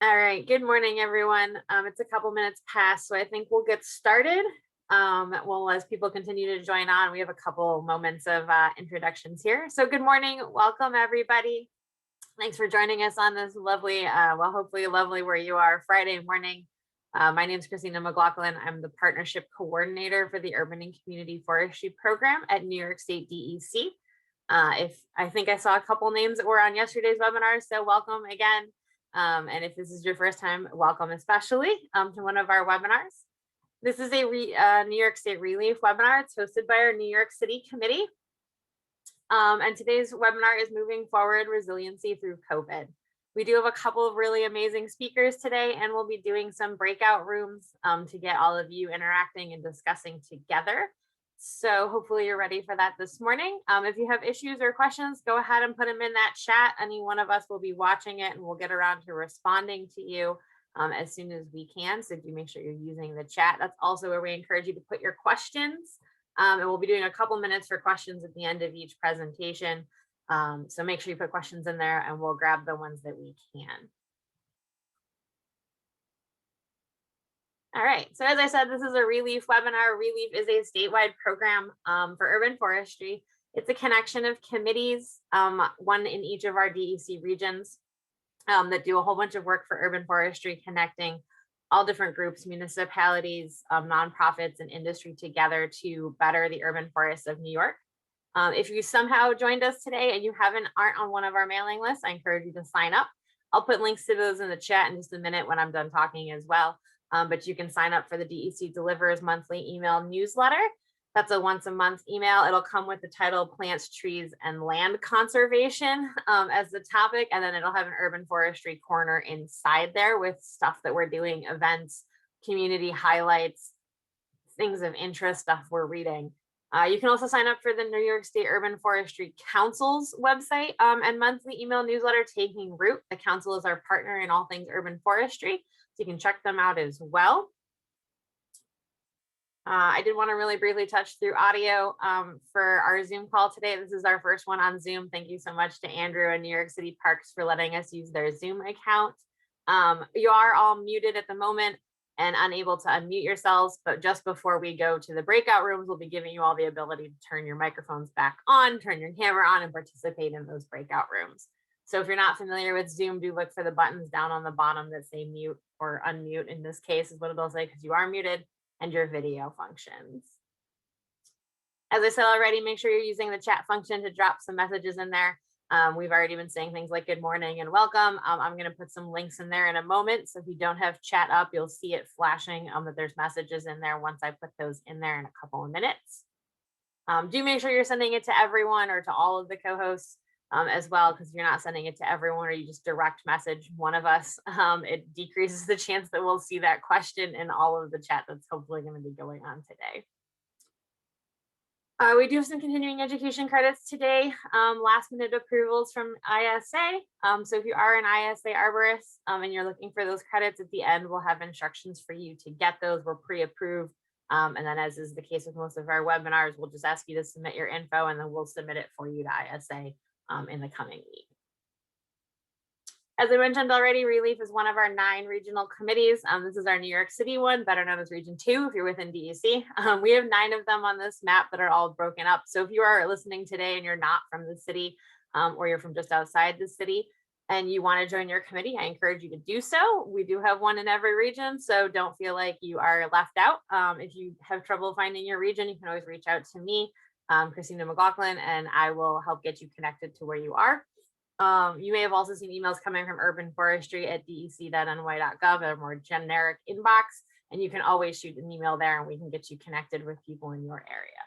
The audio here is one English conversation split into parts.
All right, good morning, everyone. It's a couple minutes past, so I think we'll get started. Well, as people continue to join on, we have a couple moments of introductions here. So good morning, welcome everybody. Thanks for joining us on this lovely, well, hopefully lovely where you are Friday morning. My name is Christina McLaughlin. I'm the partnership coordinator for the Urban and Community Forestry Program at New York State DEC. If I think I saw a couple names that were on yesterday's webinar, so welcome again. And if this is your first time, welcome especially to one of our webinars. This is a New York State ReLeaf webinar. It's hosted by our New York City committee. And today's webinar is moving forward resiliency through COVID. We do have a couple of really amazing speakers today, and we'll be doing some breakout rooms to get all of you interacting and discussing together. So hopefully you're ready for that this morning. If you have issues or questions, go ahead and put them in that chat. Any one of us will be watching it and we'll get around to responding to you as soon as we can. So do make sure you're using the chat. That's also where we encourage you to put your questions. And we'll be doing a couple minutes for questions at the end of each presentation. So make sure you put questions in there and we'll grab the ones that we can. All right, so as I said, this is a ReLeaf webinar. ReLeaf is a statewide program for urban forestry. It's a connection of committees, one in each of our DEC regions that do a whole bunch of work for urban forestry, connecting all different groups, municipalities, nonprofits, and industry together to better the urban forests of New York. If you somehow joined us today and you aren't on one of our mailing lists, I encourage you to sign up. I'll put links to those in the chat in just a minute when I'm done talking as well. But you can sign up for the DEC Delivers monthly email newsletter. That's a once a month email. It'll come with the title Plants, Trees, and Land Conservation as the topic. And then it'll have an urban forestry corner inside there with stuff that we're doing, events, community highlights, things of interest, stuff we're reading. You can also sign up for the New York State Urban Forestry Council's website and monthly email newsletter, Taking Root. The council is our partner in all things urban forestry, so you can check them out as well. I did want to really briefly touch through audio for our Zoom call today. This is our first one on Zoom. Thank you so much to Andrew and New York City Parks for letting us use their Zoom account. You are all muted at the moment and unable to unmute yourselves, but just before we go to the breakout rooms, we'll be giving you all the ability to turn your microphones back on, turn your camera on, and participate in those breakout rooms. So if you're not familiar with Zoom, do look for the buttons down on the bottom that say mute or unmute. In this case is what it'll say because you are muted, and your video functions. As I said already, make sure you're using the chat function to drop some messages in there. We've already been saying things like good morning and welcome. I'm going to put some links in there in a moment. So if you don't have chat up, you'll see it flashing that there's messages in there once I put those in there in a couple of minutes. Do make sure you're sending it to everyone or to all of the co-hosts as well, because if you're not sending it to everyone or you just direct message one of us, it decreases the chance that we'll see that question in all of the chat that's hopefully going to be going on today. We do have some continuing education credits today, last minute approvals from ISA. So if you are an ISA arborist and you're looking for those credits at the end, we'll have instructions for you to get those. We're pre-approved. And then as is the case with most of our webinars, we'll just ask you to submit your info and then we'll submit it for you to ISA in the coming week. As I mentioned already, ReLeaf is one of our 9 regional committees. This is our New York City one, better known as Region 2 if you're within DEC. We have 9 of them on this map that are all broken up. So if you are listening today and you're not from the city or you're from just outside the city and you want to join your committee, I encourage you to do so. We do have one in every region, so don't feel like you are left out. If you have trouble finding your region, you can always reach out to me, Christina McLaughlin, and I will help get you connected to where you are. You may have also seen emails coming from Urban Forestry at dec.ny.gov, a more generic inbox, and you can always shoot an email there and we can get you connected with people in your area.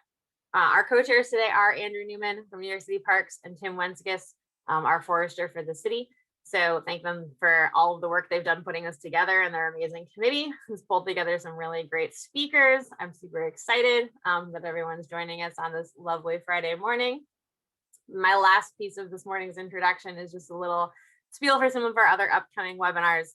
Our co-chairs today are Andrew Newman from New York City Parks and Tim Wenskis, our forester for the city. So thank them for all of the work they've done putting this together and their amazing committee who's pulled together some really great speakers. I'm super excited that everyone's joining us on this lovely Friday morning. My last piece of this morning's introduction is just a little spiel for some of our other upcoming webinars.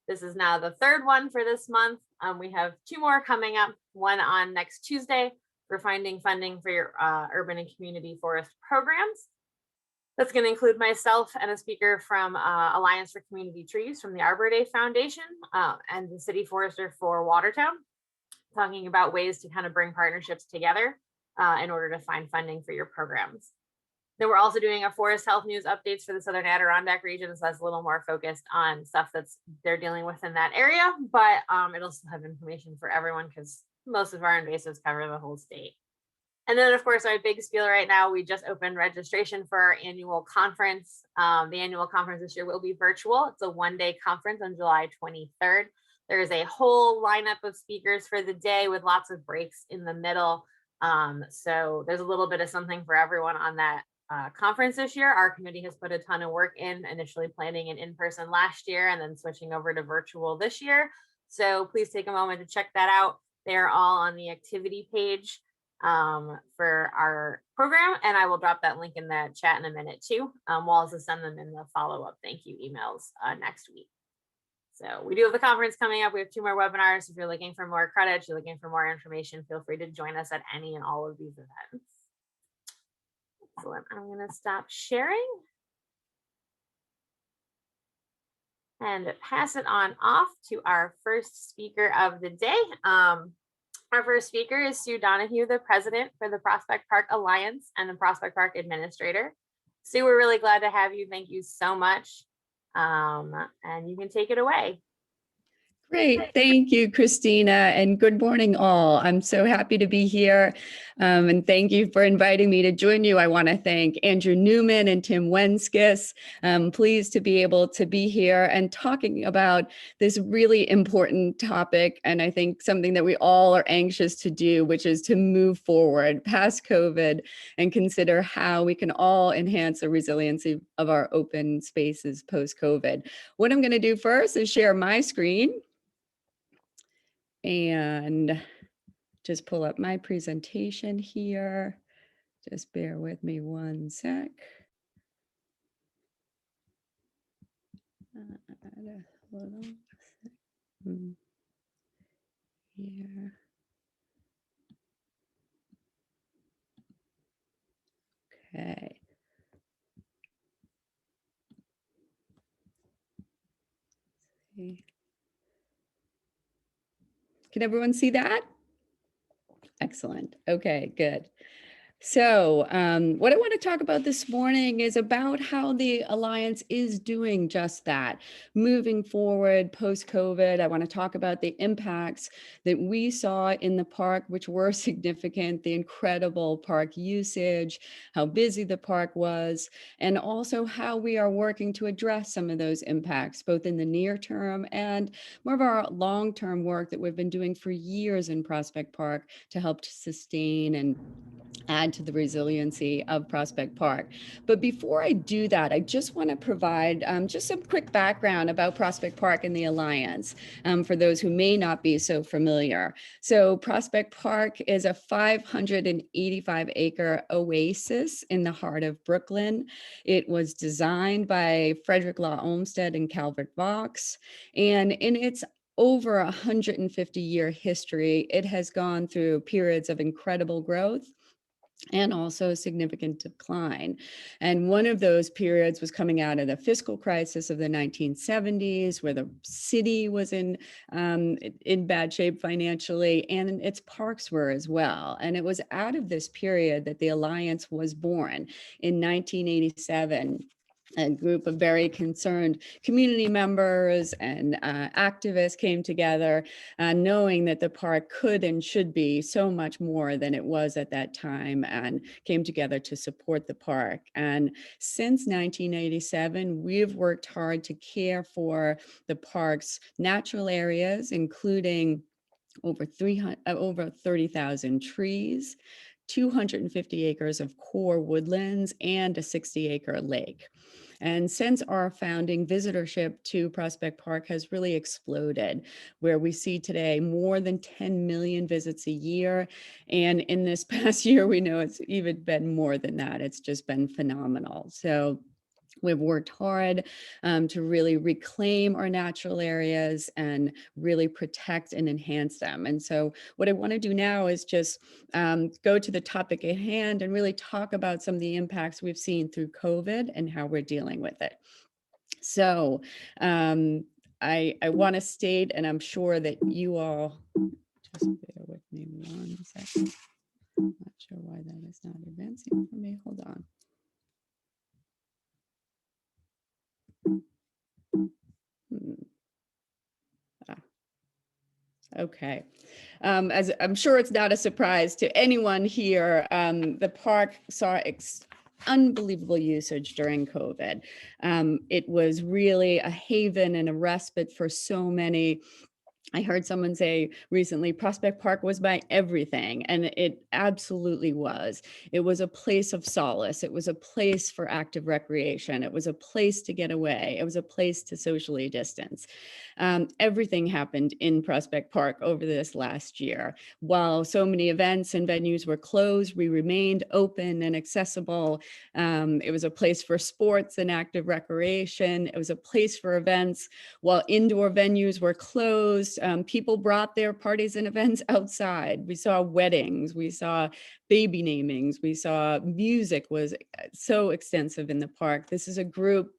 This is now the 3rd one for this month. We have 2 more coming up, one on next Tuesday for finding funding for your urban and community forest programs. That's going to include myself and a speaker from Alliance for Community Trees from the Arbor Day Foundation and the City Forester for Watertown, talking about ways to kind of bring partnerships together in order to find funding for your programs. Then we're also doing a forest health news updates for the Southern Adirondack region, so that's a little more focused on stuff that's they're dealing with in that area, but it'll still have information for everyone because most of our invasives cover the whole state. And then, of course, our big spiel right now, we just opened registration for our annual conference. The annual conference this year will be virtual. It's a one-day conference on July 23rd. There is a whole lineup of speakers for the day with lots of breaks in the middle. So there's a little bit of something for everyone on that conference this year. Our committee has put a ton of work initially planning an in-person last year and then switching over to virtual this year. So please take a moment to check that out. They're all on the activity page for our program, and I will drop that link in the chat in a minute too. We'll also send them in the follow-up thank you emails next week. So we do have the conference coming up. We have 2 more webinars. If you're looking for more credits, you're looking for more information, feel free to join us at any and all of these events. Excellent. I'm going to stop sharing and pass it on off to our first speaker of the day. Our first speaker is Sue Donoghue, the president for the Prospect Park Alliance and the Prospect Park administrator. Sue, we're really glad to have you. Thank you so much. And you can take it away. Great. Thank you, Christina, and good morning, all. I'm so happy to be here, and thank you for inviting me to join you. I want to thank Andrew Newman and Tim Wenskis. I'm pleased to be able to be here and talking about this really important topic, and I think something that we all are anxious to do, which is to move forward past COVID and consider how we can all enhance the resiliency of our open spaces post-COVID. What I'm going to do first is share my screen and just pull up my presentation here. Just bear with me one sec. Hold on here. Okay. See. Can everyone see that? Excellent. Okay, good. So what I want to talk about this morning is about how the Alliance is doing just that. Moving forward post-COVID, I want to talk about the impacts that we saw in the park, which were significant, the incredible park usage, how busy the park was, and also how we are working to address some of those impacts, both in the near term and more of our long-term work that we've been doing for years in Prospect Park to help to sustain and add to the resiliency of Prospect Park. But before I do that, I just want to provide just some quick background about Prospect Park and the Alliance for those who may not be so familiar. So Prospect Park is a 585-acre oasis in the heart of Brooklyn. It was designed by Frederick Law Olmsted and Calvert Vaux, and in its over 150-year history, it has gone through periods of incredible growth and also significant decline. And one of those periods was coming out of the fiscal crisis of the 1970s, where the city was in bad shape financially, and its parks were as well. And it was out of this period that the Alliance was born in 1987. A group of very concerned community members and activists came together, knowing that the park could and should be so much more than it was at that time, and came together to support the park. And since 1987, we've worked hard to care for the park's natural areas, including over 30,000 trees, 250 acres of core woodlands, and a 60-acre lake. And since our founding, visitorship to Prospect Park has really exploded, where we see today more than 10 million visits a year. And in this past year, we know it's even been more than that. It's just been phenomenal. So We've worked hard to really reclaim our natural areas and really protect and enhance them. And so what I want to do now is just go to the topic at hand and really talk about some of the impacts we've seen through COVID and how we're dealing with it. So I want to state, and I'm sure that you all, just bear with me 1 second. Not sure why that is not advancing for me. Hold on. Ah, okay. As I'm sure it's not a surprise to anyone here, the park saw unbelievable usage during COVID. It was really a haven and a respite for so many. I heard someone say recently, Prospect Park was my everything, and it absolutely was. It was a place of solace. It was a place for active recreation. It was a place to get away. It was a place to socially distance. Everything happened in Prospect Park over this last year. While so many events and venues were closed, we remained open and accessible. It was a place for sports and active recreation. It was a place for events. While indoor venues were closed, people brought their parties and events outside. We saw weddings, we saw baby namings, we saw music was so extensive in the park. This is a group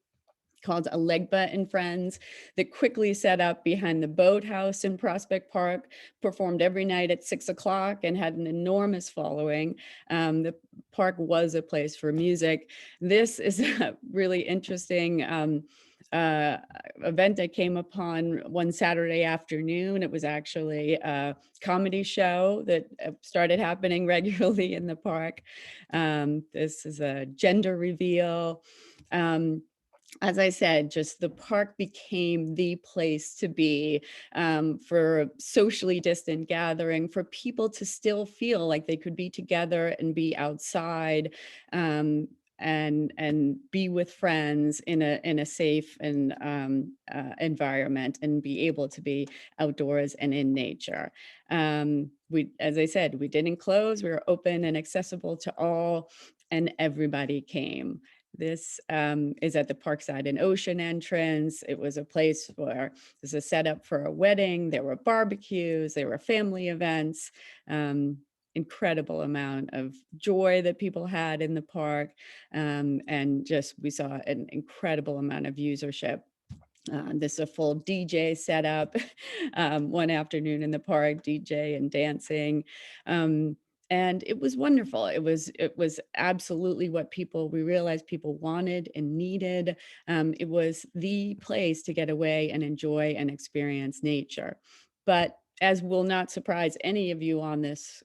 called Alegba and Friends that quickly set up behind the boathouse in Prospect Park, performed every night at 6 o'clock and had an enormous following. The park was a place for music. This is a really interesting event I came upon one Saturday afternoon. It was actually a comedy show that started happening regularly in the park. This is a gender reveal. As I said, just the park became the place to be for socially distant gathering, for people to still feel like they could be together and be outside and be with friends in a safe and environment, and be able to be outdoors and in nature. As I said, we didn't close. We were open and accessible to all, and everybody came. This is at the Parkside and Ocean entrance. It was a place where there's a setup for a wedding. There were barbecues, there were family events, incredible amount of joy that people had in the park. And just, we saw an incredible amount of usership. This is a full DJ setup one afternoon in the park, DJ and dancing. And it was wonderful. It was absolutely what we realized people wanted and needed. It was the place to get away and enjoy and experience nature. But as will not surprise any of you on this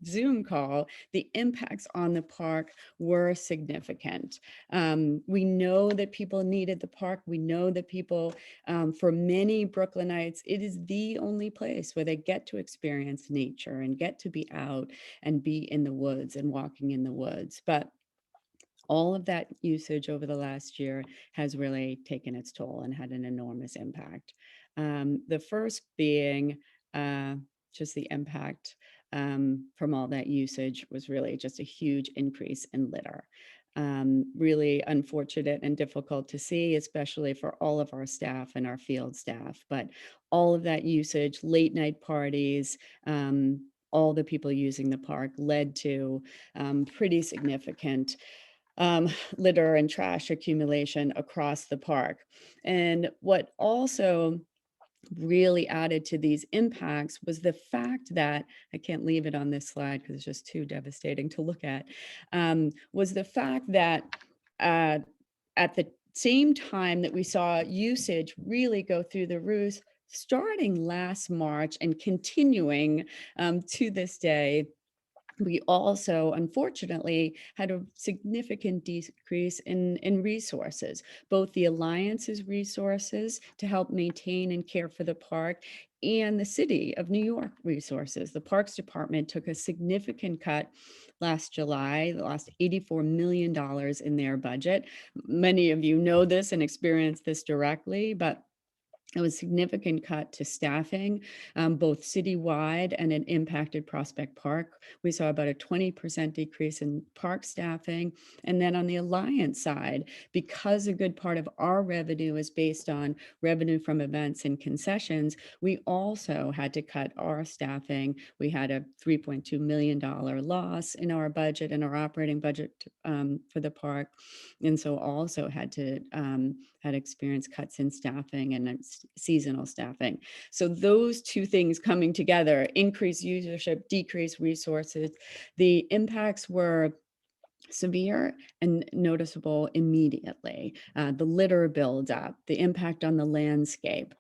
Zoom call, the impacts on the park were significant. We know that people needed the park. We know that people, for many Brooklynites, it is the only place where they get to experience nature and get to be out and be in the woods and walking in the woods. But all of that usage over the last year has really taken its toll and had an enormous impact. The first being just the impact from all that usage was really just a huge increase in litter. Really unfortunate and difficult to see, especially for all of our staff and our field staff. But all of that usage, late night parties, all the people using the park led to pretty significant litter and trash accumulation across the park. And what also really added to these impacts was the fact that, I can't leave it on this slide because it's just too devastating to look at, was the fact that at the same time that we saw usage really go through the roof, starting last March and continuing to this day, we also, unfortunately, had a significant decrease in resources, both the Alliance's resources to help maintain and care for the park, and the City of New York resources. The Parks Department took a significant cut last July. They lost $84 million in their budget. Many of you know this and experienced this directly, but It was a significant cut to staffing, both citywide, and it impacted Prospect Park. We saw about a 20% decrease in park staffing. And then on the Alliance side, because a good part of our revenue is based on revenue from events and concessions, we also had to cut our staffing. We had a $3.2 million loss in our budget, in our operating budget for the park. And so also had experienced cuts in staffing and seasonal staffing. So those two things coming together, increased usership, decreased resources, the impacts were severe and noticeable immediately. The litter buildup, the impact on the landscape.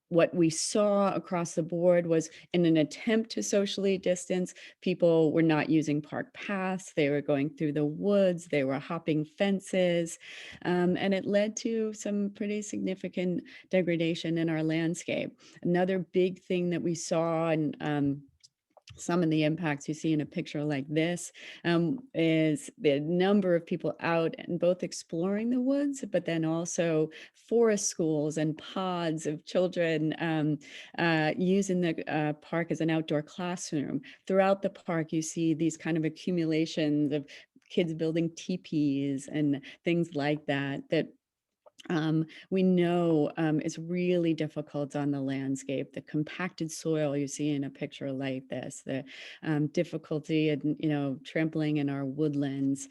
What we saw across the board was, in an attempt to socially distance, people were not using park paths, they were going through the woods, they were hopping fences, and it led to some pretty significant degradation in our landscape. Another big thing that we saw, and some of the impacts you see in a picture like this, is the number of people out and both exploring the woods, but then also forest schools and pods of children using the park as an outdoor classroom. Throughout the park, you see these kind of accumulations of kids building teepees and things like that, that we know is really difficult on the landscape. The compacted soil you see in a picture like this, the difficulty in, trampling in our woodlands.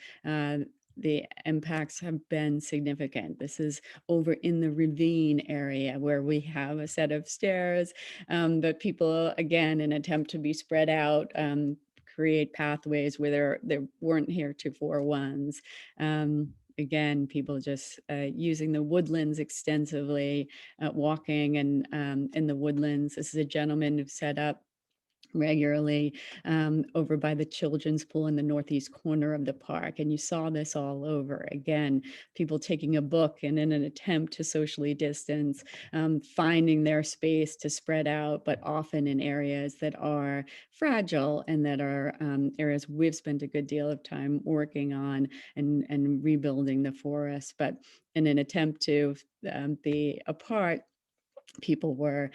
The impacts have been significant. This is over in the ravine area where we have a set of stairs, but people, again, in an attempt to be spread out, create pathways where there weren't heretofore ones. Again, people just using the woodlands extensively, walking and in the woodlands. This is a gentleman who set up regularly over by the children's pool in the northeast corner of the park. And you saw this all over. Again, people taking a book and in an attempt to socially distance, finding their space to spread out, but often in areas that are fragile and that are areas we've spent a good deal of time working on and rebuilding the forest. But in an attempt to be apart, people were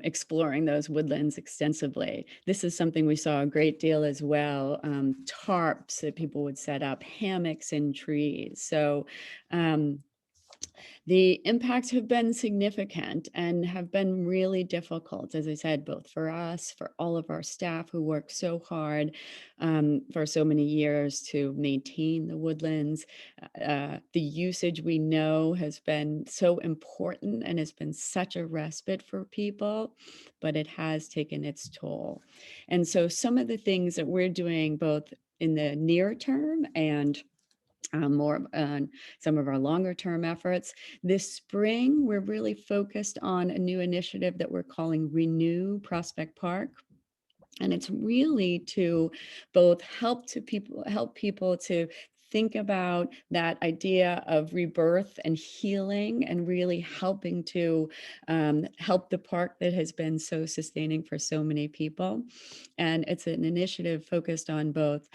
exploring those woodlands extensively. This is something we saw a great deal as well. Tarps that people would set up, hammocks in trees. So the impacts have been significant and have been really difficult, as I said, both for us, for all of our staff who work so hard for so many years to maintain the woodlands. The usage we know has been so important and has been such a respite for people, but it has taken its toll. And so some of the things that we're doing both in the near term and more on some of our longer term efforts. This spring, we're really focused on a new initiative that we're calling Renew Prospect Park. And it's really to both help people to think about that idea of rebirth and healing, and really helping to help the park that has been so sustaining for so many people. And it's an initiative focused on both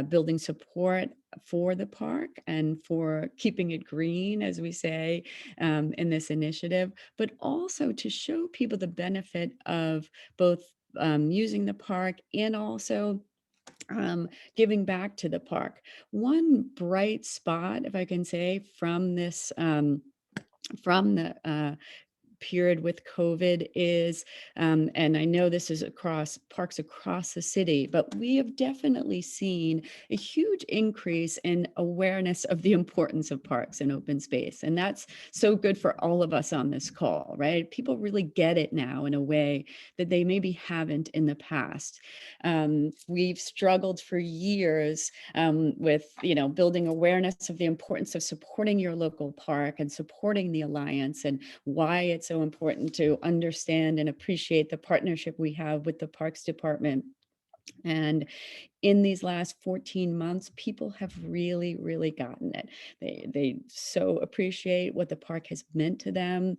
building support for the park and for keeping it green, as we say in this initiative, but also to show people the benefit of both using the park and also giving back to the park. One bright spot, if I can say, from this, from the period with COVID is, and I know this is across parks across the city, but we have definitely seen a huge increase in awareness of the importance of parks and open space. And that's so good for all of us on this call, right? People really get it now in a way that they maybe haven't in the past. We've struggled for years with, building awareness of the importance of supporting your local park and supporting the Alliance, and why it's so important to understand and appreciate the partnership we have with the Parks Department. And in these last 14 months, people have really, really gotten it. They so appreciate what the park has meant to them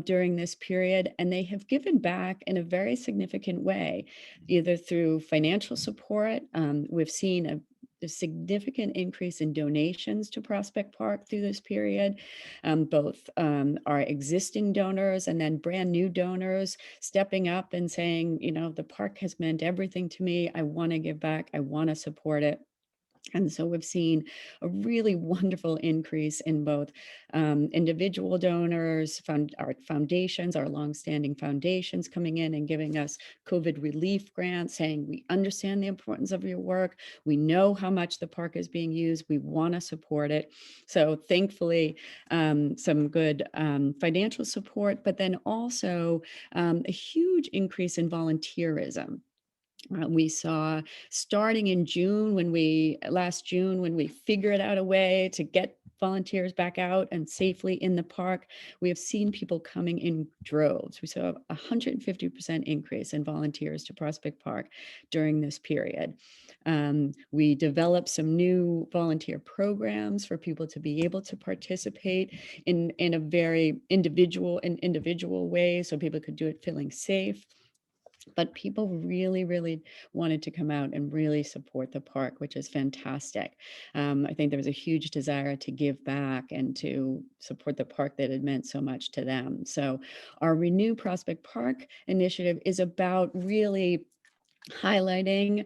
during this period, and they have given back in a very significant way, either through financial support. We've seen a a significant increase in donations to Prospect Park through this period, both our existing donors and then brand new donors stepping up and saying, the park has meant everything to me. I want to give back. I want to support it. And so we've seen a really wonderful increase in both individual donors, our foundations, our longstanding foundations coming in and giving us COVID relief grants, saying, we understand the importance of your work. We know how much the park is being used. We want to support it. So thankfully, some good financial support, but then also a huge increase in volunteerism. We saw starting in last June, when we figured out a way to get volunteers back out and safely in the park, we have seen people coming in droves. We saw a 150% increase in volunteers to Prospect Park during this period. We developed some new volunteer programs for people to be able to participate in a very individual way, so people could do it feeling safe. But people really, really wanted to come out and really support the park, which is fantastic. I think there was a huge desire to give back and to support the park that had meant so much to them. So our Renew Prospect Park initiative is about really highlighting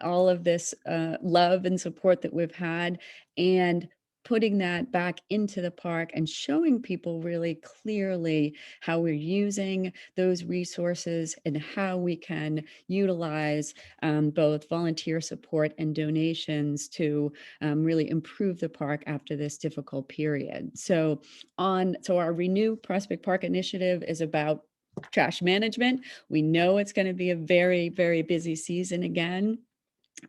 all of this love and support that we've had, and putting that back into the park and showing people really clearly how we're using those resources and how we can utilize both volunteer support and donations to really improve the park after this difficult period. So our Renew Prospect Park initiative is about trash management. We know it's going to be a very, very busy season again.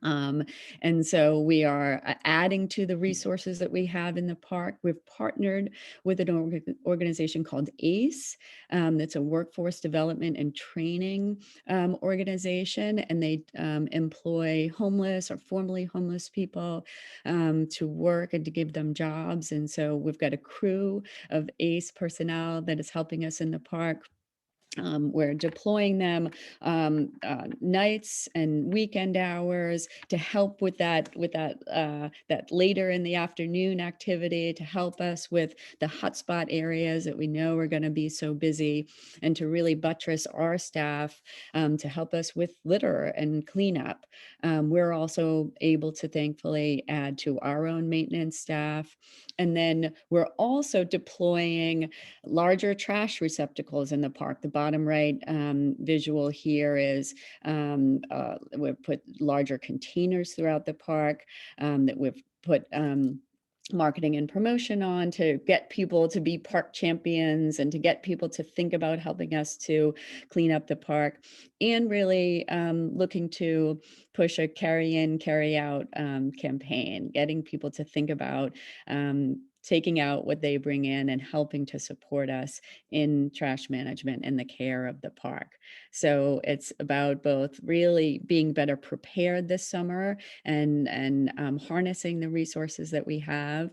And so we are adding to the resources that we have in the park. We've partnered with an organization called ACE. That's a workforce development and training organization, and they employ homeless or formerly homeless people to work and to give them jobs. And so we've got a crew of ACE personnel that is helping us in the park. We're deploying them nights and weekend hours to help with that later in the afternoon activity, to help us with the hotspot areas that we know are going to be so busy, and to really buttress our staff to help us with litter and cleanup. We're also able to thankfully add to our own maintenance staff. And then we're also deploying larger trash receptacles in the park. The bottom right visual here is we've put larger containers throughout the park that we've put marketing and promotion on to get people to be park champions and to get people to think about helping us to clean up the park, and really looking to push a carry in, carry out campaign, getting people to think about taking out what they bring in and helping to support us in trash management and the care of the park. So it's about both really being better prepared this summer and harnessing the resources that we have,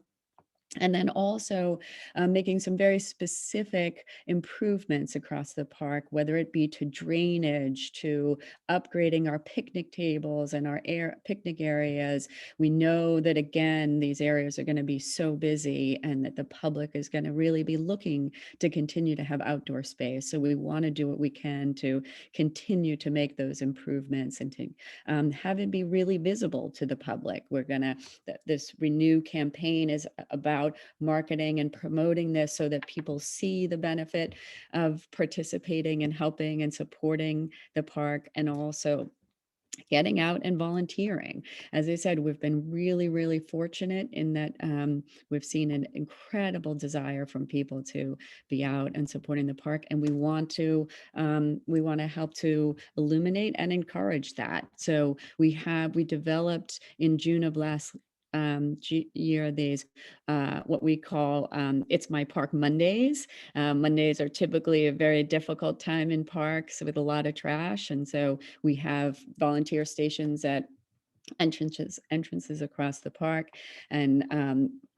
and then also making some very specific improvements across the park, whether it be to drainage, to upgrading our picnic tables and our picnic areas. We know that, again, these areas are going to be so busy and that the public is going to really be looking to continue to have outdoor space. So we want to do what we can to continue to make those improvements and to have it be really visible to the public. This Renew campaign is about marketing and promoting this so that people see the benefit of participating and helping and supporting the park, and also getting out and volunteering. As I said, we've been really, really fortunate in that we've seen an incredible desire from people to be out and supporting the park, and we want to help to illuminate and encourage that. So we developed in June of last year these what we call It's My Park Mondays. Mondays are typically a very difficult time in parks with a lot of trash, and so we have volunteer stations at entrances across the park, and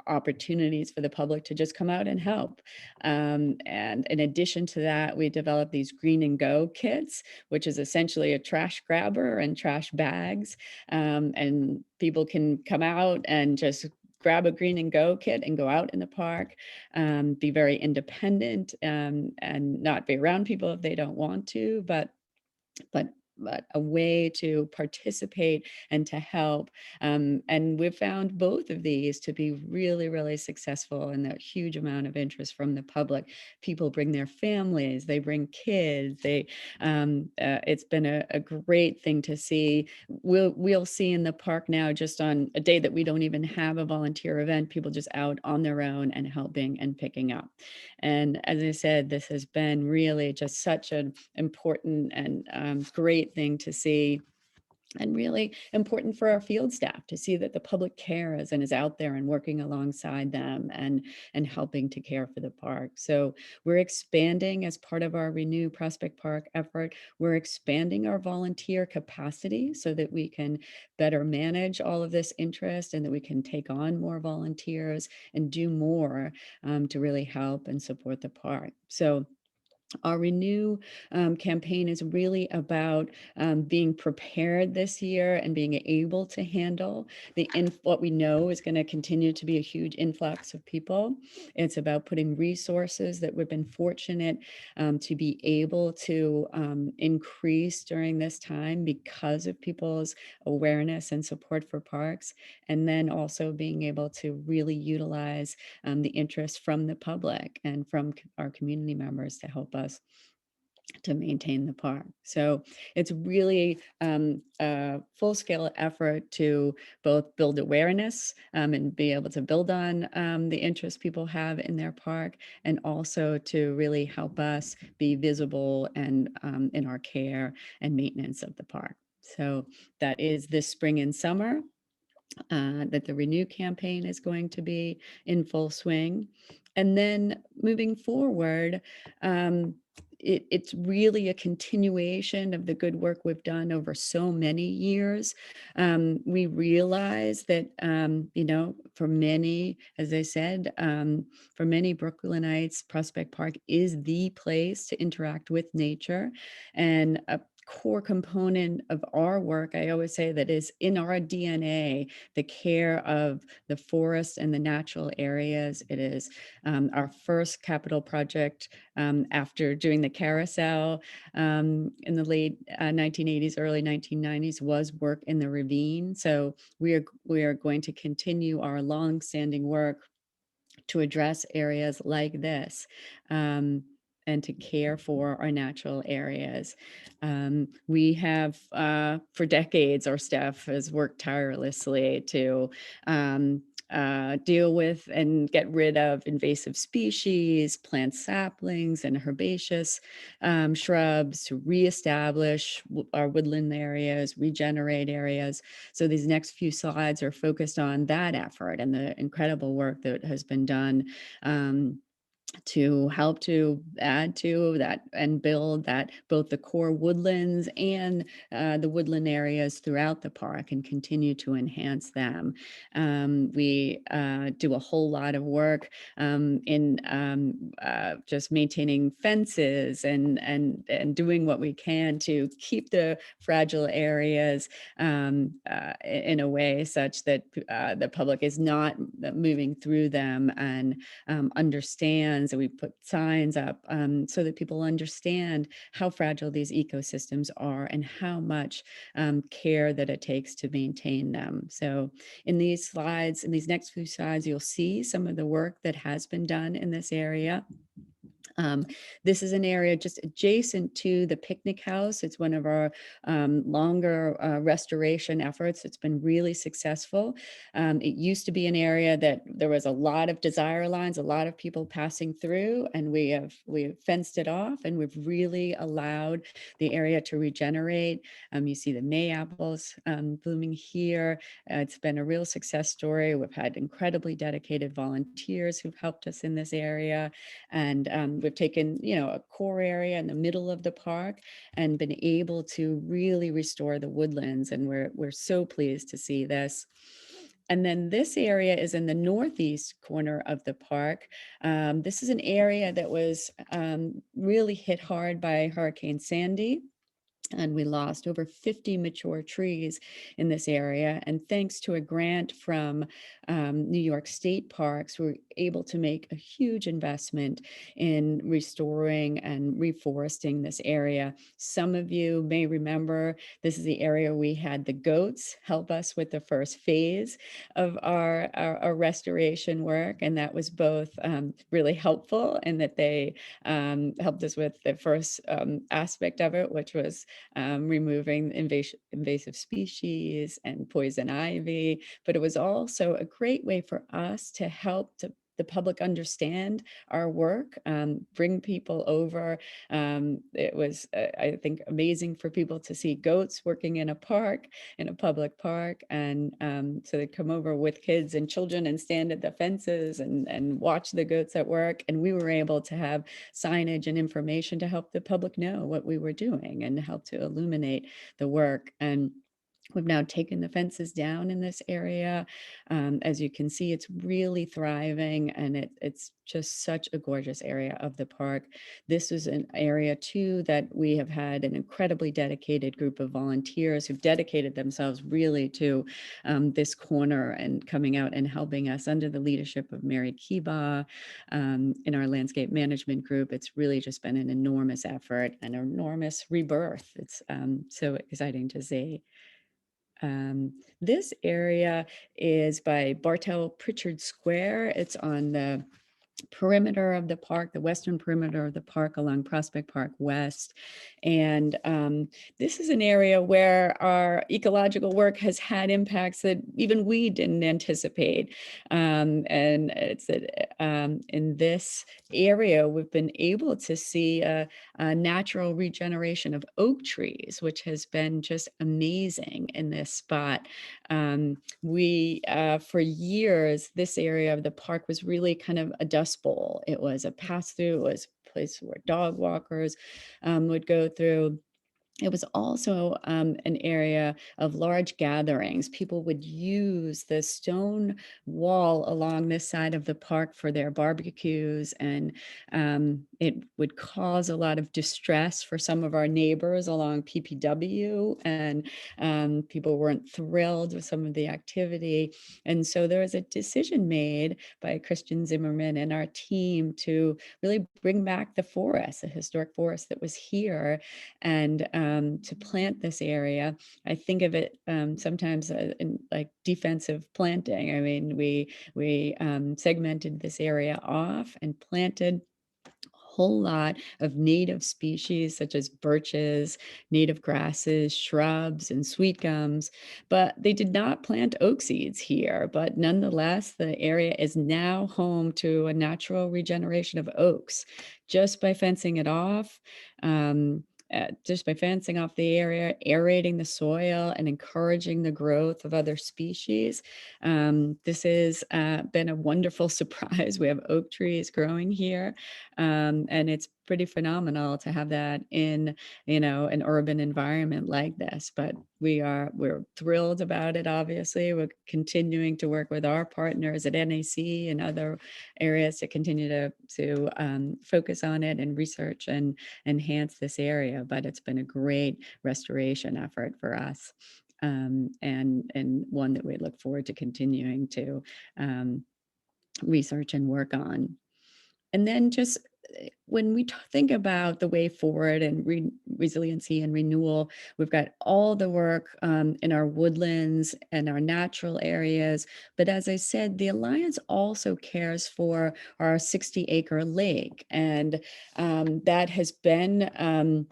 opportunities for the public to just come out and help. And in addition to that, we developed these green and go kits, which is essentially a trash grabber and trash bags. And people can come out and just grab a green and go kit and go out in the park, be very independent, and not be around people if they don't want to, but but a way to participate and to help. And we've found both of these to be really, really successful, and a huge amount of interest from the public. People bring their families, they bring kids. It's been a great thing to see. We'll see in the park now, just on a day that we don't even have a volunteer event, people just out on their own and helping and picking up. And as I said, this has been really just such an important and great thing to see, and really important for our field staff to see that the public cares and is out there and working alongside them and helping to care for the park. So we're expanding as part of our Renew Prospect Park effort. We're expanding our volunteer capacity so that we can better manage all of this interest, and that we can take on more volunteers and do more to really help and support the park. So our Renew campaign is really about being prepared this year and being able to handle what we know is going to continue to be a huge influx of people. It's about putting resources that we've been fortunate to be able to increase during this time because of people's awareness and support for parks, and then also being able to really utilize the interest from the public and from our community members to help us to maintain the park. So it's really a full-scale effort to both build awareness and be able to build on the interest people have in their park, and also to really help us be visible and in our care and maintenance of the park. So that is this spring and summer. That the Renew campaign is going to be in full swing. And then moving forward, it's really a continuation of the good work we've done over so many years. We realize that, for many, as I said, for many Brooklynites, Prospect Park is the place to interact with nature. And a core component of our work, I always say, that is in our DNA, the care of the forest and the natural areas. It is our first capital project after doing the carousel in the late 1980s, early 1990s, was work in the ravine. So we are going to continue our long-standing work to address areas like this. And to care for our natural areas. We have, for decades, our staff has worked tirelessly to deal with and get rid of invasive species, plant saplings and herbaceous shrubs, to reestablish our woodland areas, regenerate areas. So these next few slides are focused on that effort and the incredible work that has been done to help to add to that and build that, both the core woodlands and the woodland areas throughout the park, and continue to enhance them. We do a whole lot of work in just maintaining fences and doing what we can to keep the fragile areas in a way such that the public is not moving through them, and understands, and we put signs up so that people understand how fragile these ecosystems are and how much care that it takes to maintain them. So in these slides, in these next few slides, you'll see some of the work that has been done in this area. This is an area just adjacent to the picnic house. It's one of our longer restoration efforts. It's been really successful. It used to be an area that there was a lot of desire lines, a lot of people passing through, and we have fenced it off, and we've really allowed the area to regenerate. You see the May apples blooming here. It's been a real success story. We've had incredibly dedicated volunteers who've helped us in this area, and we've taken, a core area in the middle of the park and been able to really restore the woodlands. And we're so pleased to see this. And then this area is in the northeast corner of the park. This is an area that was really hit hard by Hurricane Sandy. And we lost over 50 mature trees in this area. And thanks to a grant from New York State Parks, we were able to make a huge investment in restoring and reforesting this area. Some of you may remember this is the area we had the goats help us with the first phase of our restoration work. And that was both really helpful in that they helped us with the first aspect of it, which was removing invasive species and poison ivy. But it was also a great way for us to help the public understand our work, bring people over. It was, I think, amazing for people to see goats working in a park, in a public park. And so they'd come over with kids and children and stand at the fences and watch the goats at work. And we were able to have signage and information to help the public know what we were doing and help to illuminate the work. And we've now taken the fences down in this area. As you can see, it's really thriving, and it's just such a gorgeous area of the park. This is an area too that we have had an incredibly dedicated group of volunteers who've dedicated themselves really to this corner and coming out and helping us under the leadership of Mary Kiba in our landscape management group. It's really just been an enormous effort, an enormous rebirth. It's so exciting to see. This area is by Bartel Pritchard Square. It's on the perimeter of the park, the western perimeter of the park along Prospect Park West. And this is an area where our ecological work has had impacts that even we didn't anticipate. And it's that in this area, we've been able to see a natural regeneration of oak trees, which has been just amazing in this spot. For years, this area of the park was really kind of a dust bowl. It was a pass through, it was a place where dog walkers would go through. It was also an area of large gatherings. People would use the stone wall along this side of the park for their barbecues, and it would cause a lot of distress for some of our neighbors along PPW, and people weren't thrilled with some of the activity. And so there was a decision made by Christian Zimmerman and our team to really bring back the forest, the historic forest that was here, and to plant this area. I think of it sometimes in like defensive planting. I mean, we segmented this area off and planted whole lot of native species such as birches, native grasses, shrubs, and sweet gums, but they did not plant oak seeds here. But nonetheless, the area is now home to a natural regeneration of oaks just by fencing it off. Just by fencing off the area, aerating the soil, and encouraging the growth of other species. This has been a wonderful surprise. We have oak trees growing here, and it's pretty phenomenal to have that in, an urban environment like this. But we're thrilled about it. Obviously, we're continuing to work with our partners at NAC and other areas to continue to focus on it and research and enhance this area. But it's been a great restoration effort for us, and one that we look forward to continuing to research and work on. And then just when we think about the way forward and resiliency and renewal, we've got all the work in our woodlands and our natural areas. But as I said, the Alliance also cares for our 60-acre lake. And that has been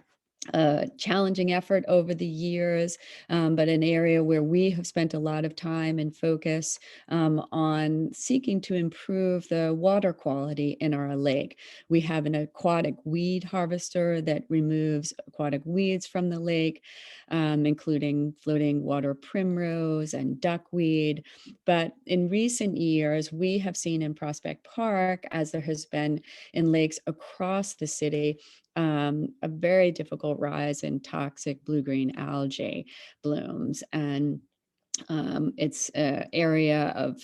a challenging effort over the years, but an area where we have spent a lot of time and focus on seeking to improve the water quality in our lake. We have an aquatic weed harvester that removes aquatic weeds from the lake, including floating water primrose and duckweed. But in recent years, we have seen in Prospect Park, as there has been in lakes across the city, a very difficult rise in toxic blue-green algae blooms. And It's an area of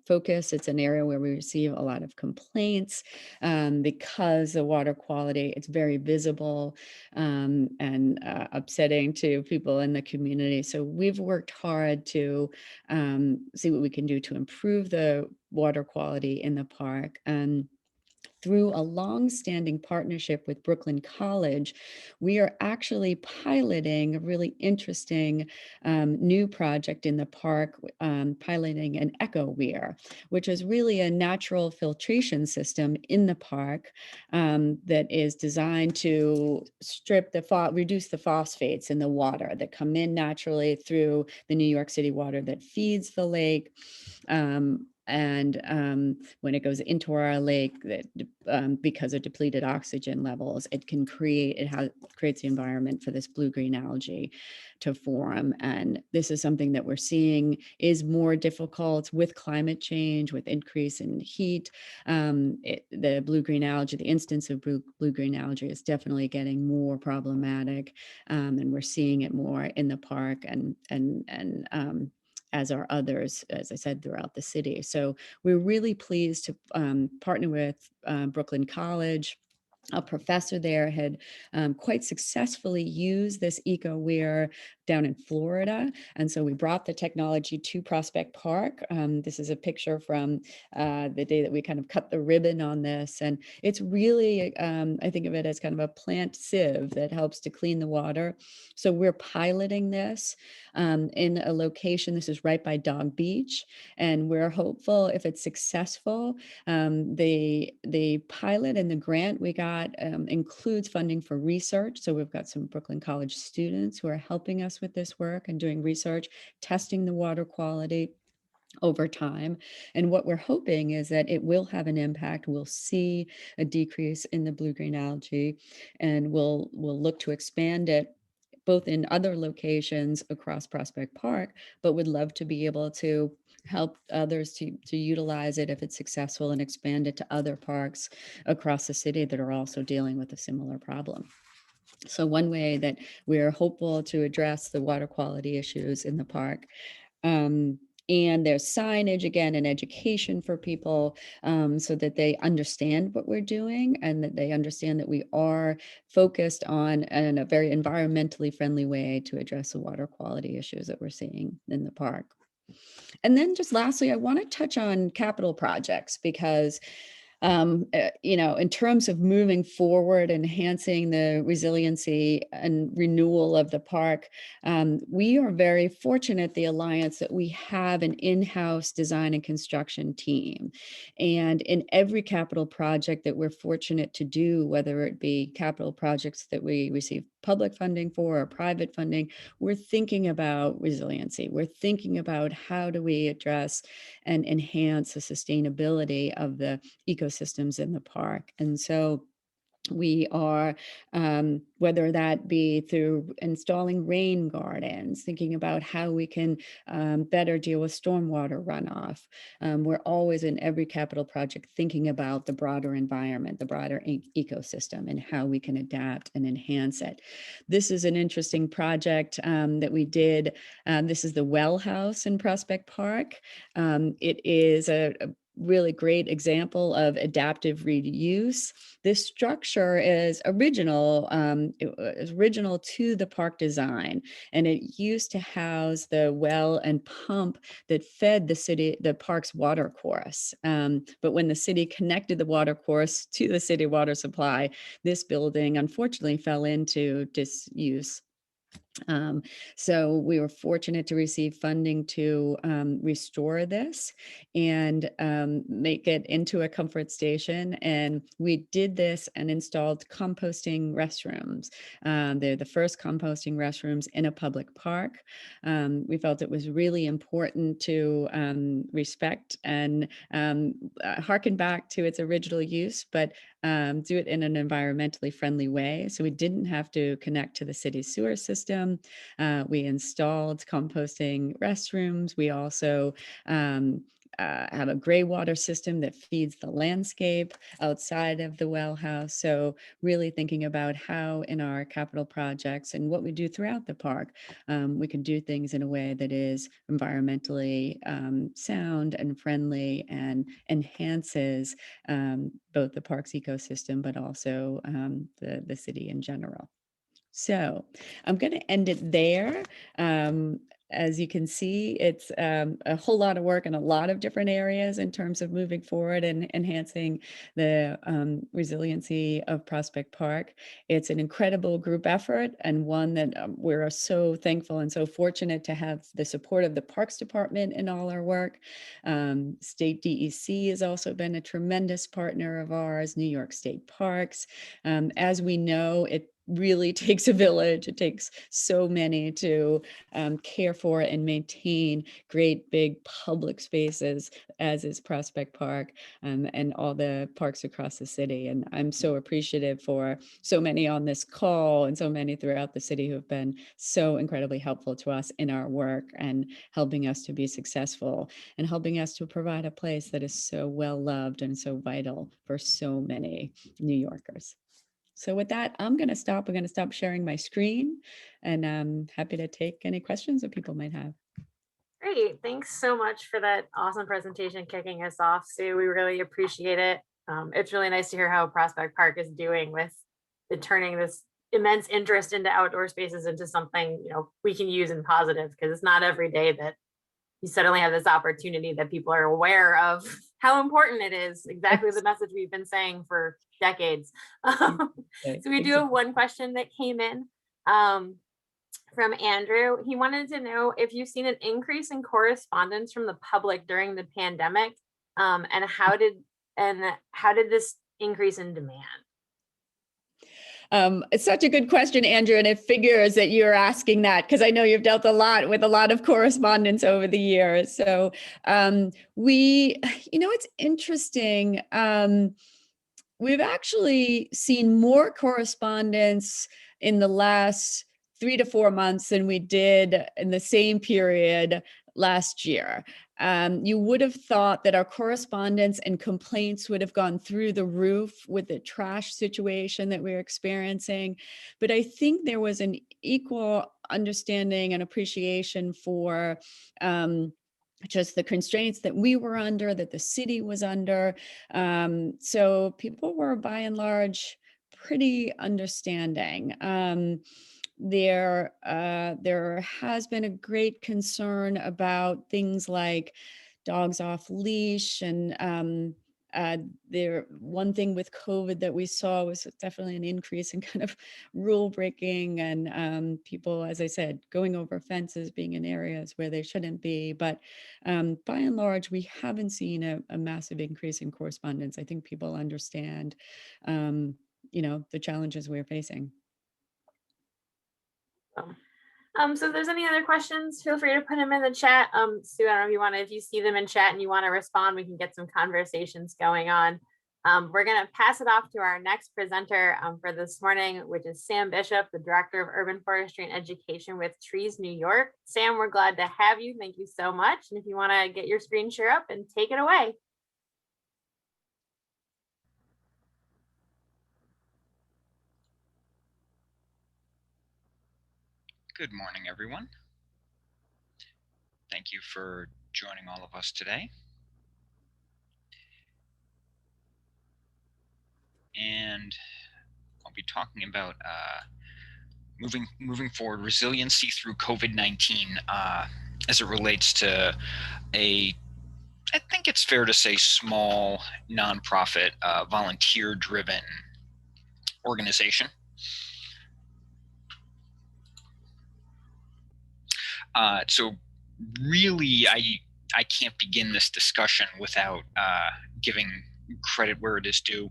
focus. It's an area where we receive a lot of complaints because the water quality, it's very visible and upsetting to people in the community. So we've worked hard to see what we can do to improve the water quality in the park. Through a long-standing partnership with Brooklyn College, we are actually piloting a really interesting new project in the park, piloting an echo weir, which is really a natural filtration system in the park that is designed to reduce the phosphates in the water that come in naturally through the New York City water that feeds the lake. And when it goes into our lake, that because of depleted oxygen levels, creates the environment for this blue-green algae to form. And this is something that we're seeing is more difficult with climate change, with increase in heat. The blue-green algae, the instance of blue-green algae is definitely getting more problematic, and we're seeing it more in the park and as are others, as I said, throughout the city. So we're really pleased to partner with Brooklyn College. A professor there had quite successfully used this eco-weir down in Florida. And so we brought the technology to Prospect Park. This is a picture from the day that we kind of cut the ribbon on this. And it's really, I think of it as kind of a plant sieve that helps to clean the water. So we're piloting this in a location. This is right by Dog Beach. And we're hopeful, if it's successful, the pilot and the grant we got includes funding for research. So we've got some Brooklyn College students who are helping us with this work and doing research, testing the water quality over time. And what we're hoping is that it will have an impact. We'll see a decrease in the blue-green algae, and we'll look to expand it both in other locations across Prospect Park, but would love to be able to help others to utilize it if it's successful and expand it to other parks across the city that are also dealing with a similar problem. So one way that we're hopeful to address the water quality issues in the park. And there's signage again and education for people so that they understand what we're doing and that they understand that we are focused on in a very environmentally friendly way to address the water quality issues that we're seeing in the park. And then just lastly, I want to touch on capital projects because in terms of moving forward, enhancing the resiliency and renewal of the park, we are very fortunate, the Alliance, that we have an in-house design and construction team. And in every capital project that we're fortunate to do, whether it be capital projects that we receive public funding for or private funding, we're thinking about resiliency. We're thinking about how do we address and enhance the sustainability of the ecosystems in the park. And so we are, whether that be through installing rain gardens, thinking about how we can better deal with stormwater runoff. We're always in every capital project thinking about the broader environment, the broader ecosystem, and how we can adapt and enhance it. This is an interesting project that we did. This is the Well House in Prospect Park. It is a really great example of adaptive reuse. This structure is original to the park design, and it used to house the well and pump that fed the park's water course. But when the city connected the water course to the city water supply, this building unfortunately fell into disuse. So we were fortunate to receive funding to restore this and make it into a comfort station. And we did this and installed composting restrooms. They're the first composting restrooms in a public park. We felt it was really important to respect and harken back to its original use, but do it in an environmentally friendly way. So we didn't have to connect to the city's sewer system. We installed composting restrooms. We also have a gray water system that feeds the landscape outside of the well house. So really thinking about how in our capital projects and what we do throughout the park, we can do things in a way that is environmentally sound and friendly and enhances both the park's ecosystem, but also the city in general. So I'm going to end it there. As you can see, it's a whole lot of work in a lot of different areas in terms of moving forward and enhancing the resiliency of Prospect Park. It's an incredible group effort, and one that we're so thankful and so fortunate to have the support of the Parks Department in all our work. State DEC has also been a tremendous partner of ours, New York State Parks. As we know, it really takes a village. It takes so many to care for and maintain great big public spaces, as is Prospect Park and all the parks across the city. And I'm so appreciative for so many on this call and so many throughout the city who have been so incredibly helpful to us in our work and helping us to be successful and helping us to provide a place that is so well loved and so vital for so many New Yorkers. So with that, I'm going to stop. I'm going to stop sharing my screen, and I'm happy to take any questions that people might have. Great. Thanks so much for that awesome presentation kicking us off, Sue. We really appreciate it. It's really nice to hear how Prospect Park is doing with the turning this immense interest into outdoor spaces into something, you know, we can use in positive, because it's not every day that you suddenly have this opportunity that people are aware of how important it is. Exactly the message we've been saying for decades. So we do have one question that came in from Andrew. He wanted to know if you've seen an increase in correspondence from the public during the pandemic, and how did this increase in demand? It's such a good question, Andrew, and it figures that you're asking that because I know you've dealt a lot with a lot of correspondence over the years. So it's interesting. We've actually seen more correspondence in the last 3 to 4 months than we did in the same period last year. You would have thought that our correspondence and complaints would have gone through the roof with the trash situation that we're experiencing. But I think there was an equal understanding and appreciation for just the constraints that we were under, that the city was under. So people were by and large pretty understanding. There has been a great concern about things like dogs off leash, and one thing with COVID that we saw was definitely an increase in kind of rule breaking and people, as I said, going over fences, being in areas where they shouldn't be. But by and large, we haven't seen a massive increase in correspondence. I think people understand, the challenges we're facing. So if there's any other questions, feel free to put them in the chat. Sue, I don't know if you see them in chat and you want to respond, we can get some conversations going on. We're going to pass it off to our next presenter for this morning, which is Sam Bishop, the Director of Urban Forestry and Education with Trees New York. Sam, we're glad to have you. Thank you so much. And if you want to get your screen share up and take it away. Good morning, everyone. Thank you for joining all of us today. And I'll be talking about moving forward resiliency through COVID-19 as it relates to I think it's fair to say, small nonprofit volunteer-driven organization. So really, I can't begin this discussion without giving credit where it is due.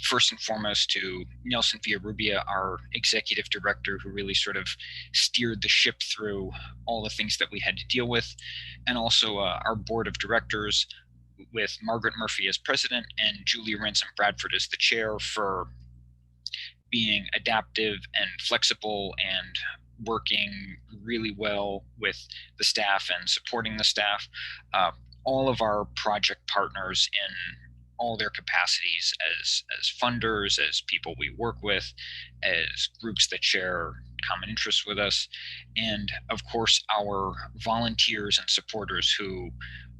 First and foremost to Nelson Villarrubia, our executive director, who really sort of steered the ship through all the things that we had to deal with, and also our board of directors with Margaret Murphy as president and Julie Ransom Bradford as the chair, for being adaptive and flexible and working really well with the staff and supporting the staff. all of our project partners in all their capacities as funders, as people we work with, as groups that share common interests with us, and of course our volunteers and supporters who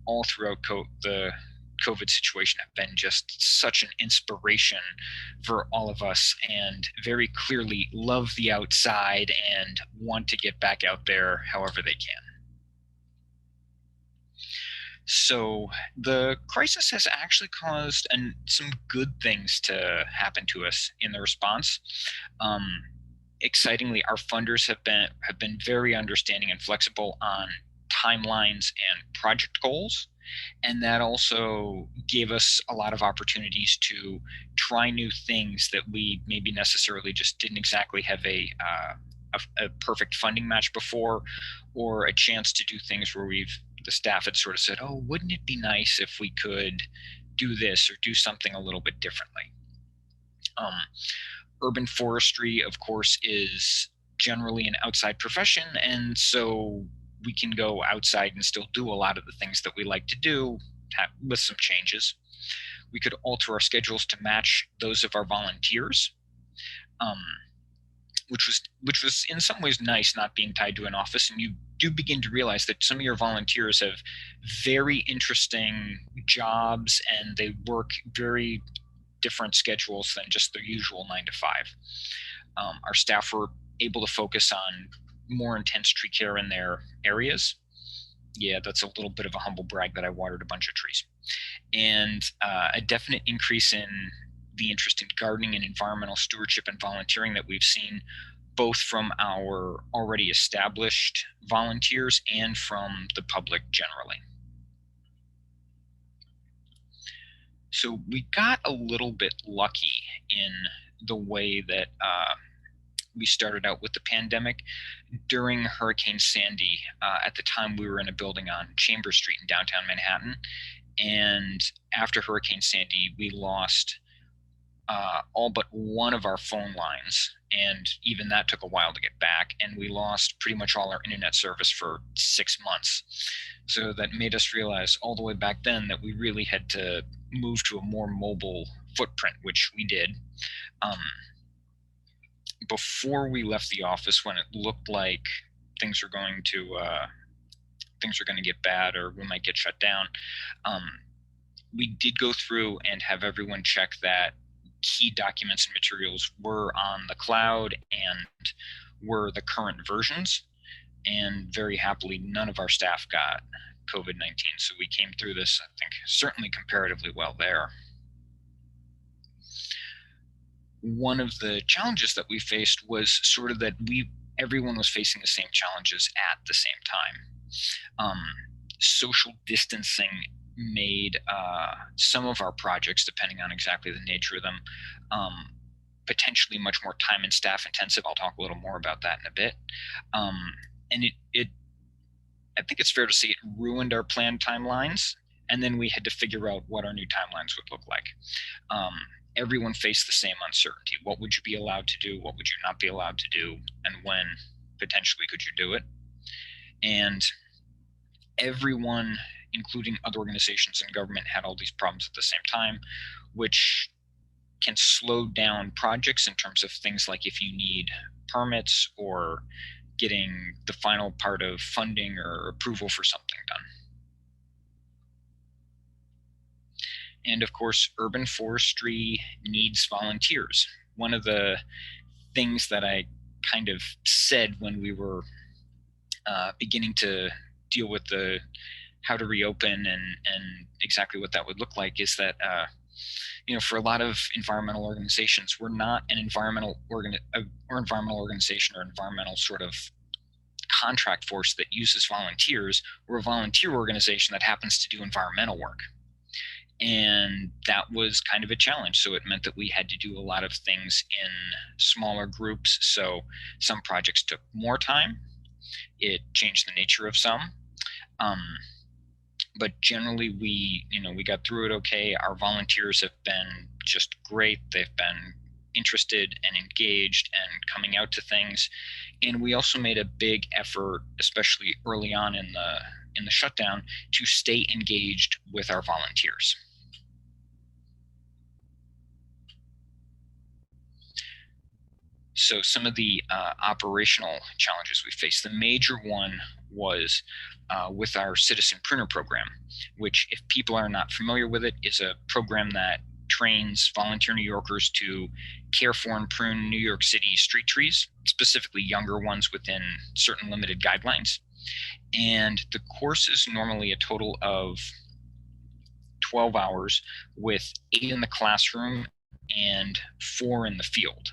all throughout the COVID situation have been just such an inspiration for all of us, and very clearly love the outside and want to get back out there however they can. So the crisis has actually caused some good things to happen to us in the response. Excitingly, our funders have been very understanding and flexible on timelines and project goals, and that also gave us a lot of opportunities to try new things that we maybe necessarily just didn't exactly have a perfect funding match before, or a chance to do things where the staff had sort of said, oh, wouldn't it be nice if we could do this or do something a little bit differently. Urban forestry, of course, is generally an outside profession, and so we can go outside and still do a lot of the things that we like to do with some changes. We could alter our schedules to match those of our volunteers, which was in some ways nice, not being tied to an office. And you do begin to realize that some of your volunteers have very interesting jobs, and they work very different schedules than just their usual 9 to 5. Our staff were able to focus on more intense tree care in their areas. Yeah, that's a little bit of a humble brag that I watered a bunch of trees. And a definite increase in the interest in gardening and environmental stewardship and volunteering that we've seen, both from our already established volunteers and from the public generally. So we got a little bit lucky in the way that we started out with the pandemic. During Hurricane Sandy, at the time we were in a building on Chambers Street in downtown Manhattan, and after Hurricane Sandy, we lost all but one of our phone lines, and even that took a while to get back, and we lost pretty much all our internet service for 6 months. So that made us realize all the way back then that we really had to move to a more mobile footprint, which we did. Before we left the office, when it looked like things are going to get bad or we might get shut down, we did go through and have everyone check that key documents and materials were on the cloud and were the current versions. And very happily, none of our staff got COVID-19. So we came through this, I think, certainly comparatively well there. One of the challenges that we faced was sort of that everyone was facing the same challenges at the same time. Social distancing made some of our projects, depending on exactly the nature of them, potentially much more time and staff intensive. I'll talk a little more about that in a bit. And I think it's fair to say it ruined our planned timelines, and then we had to figure out what our new timelines would look like. Everyone faced the same uncertainty. What would you be allowed to do? What would you not be allowed to do? And when potentially could you do it? And everyone, including other organizations and government, had all these problems at the same time, which can slow down projects in terms of things like if you need permits or getting the final part of funding or approval for something done. And of course, urban forestry needs volunteers. One of the things that I kind of said when we were beginning to deal with the how to reopen and exactly what that would look like is that for a lot of environmental organizations, we're not an environmental organization or environmental sort of contract force that uses volunteers. We're a volunteer organization that happens to do environmental work. And that was kind of a challenge. So it meant that we had to do a lot of things in smaller groups. So some projects took more time. It changed the nature of some. But generally we got through it okay. Our volunteers have been just great. They've been interested and engaged and coming out to things. And we also made a big effort, especially early on in the shutdown, to stay engaged with our volunteers. So some of the operational challenges we faced, the major one was with our Citizen Pruner program, which, if people are not familiar with it, is a program that trains volunteer New Yorkers to care for and prune New York City street trees, specifically younger ones within certain limited guidelines. And the course is normally a total of 12 hours with 8 in the classroom and 4 in the field.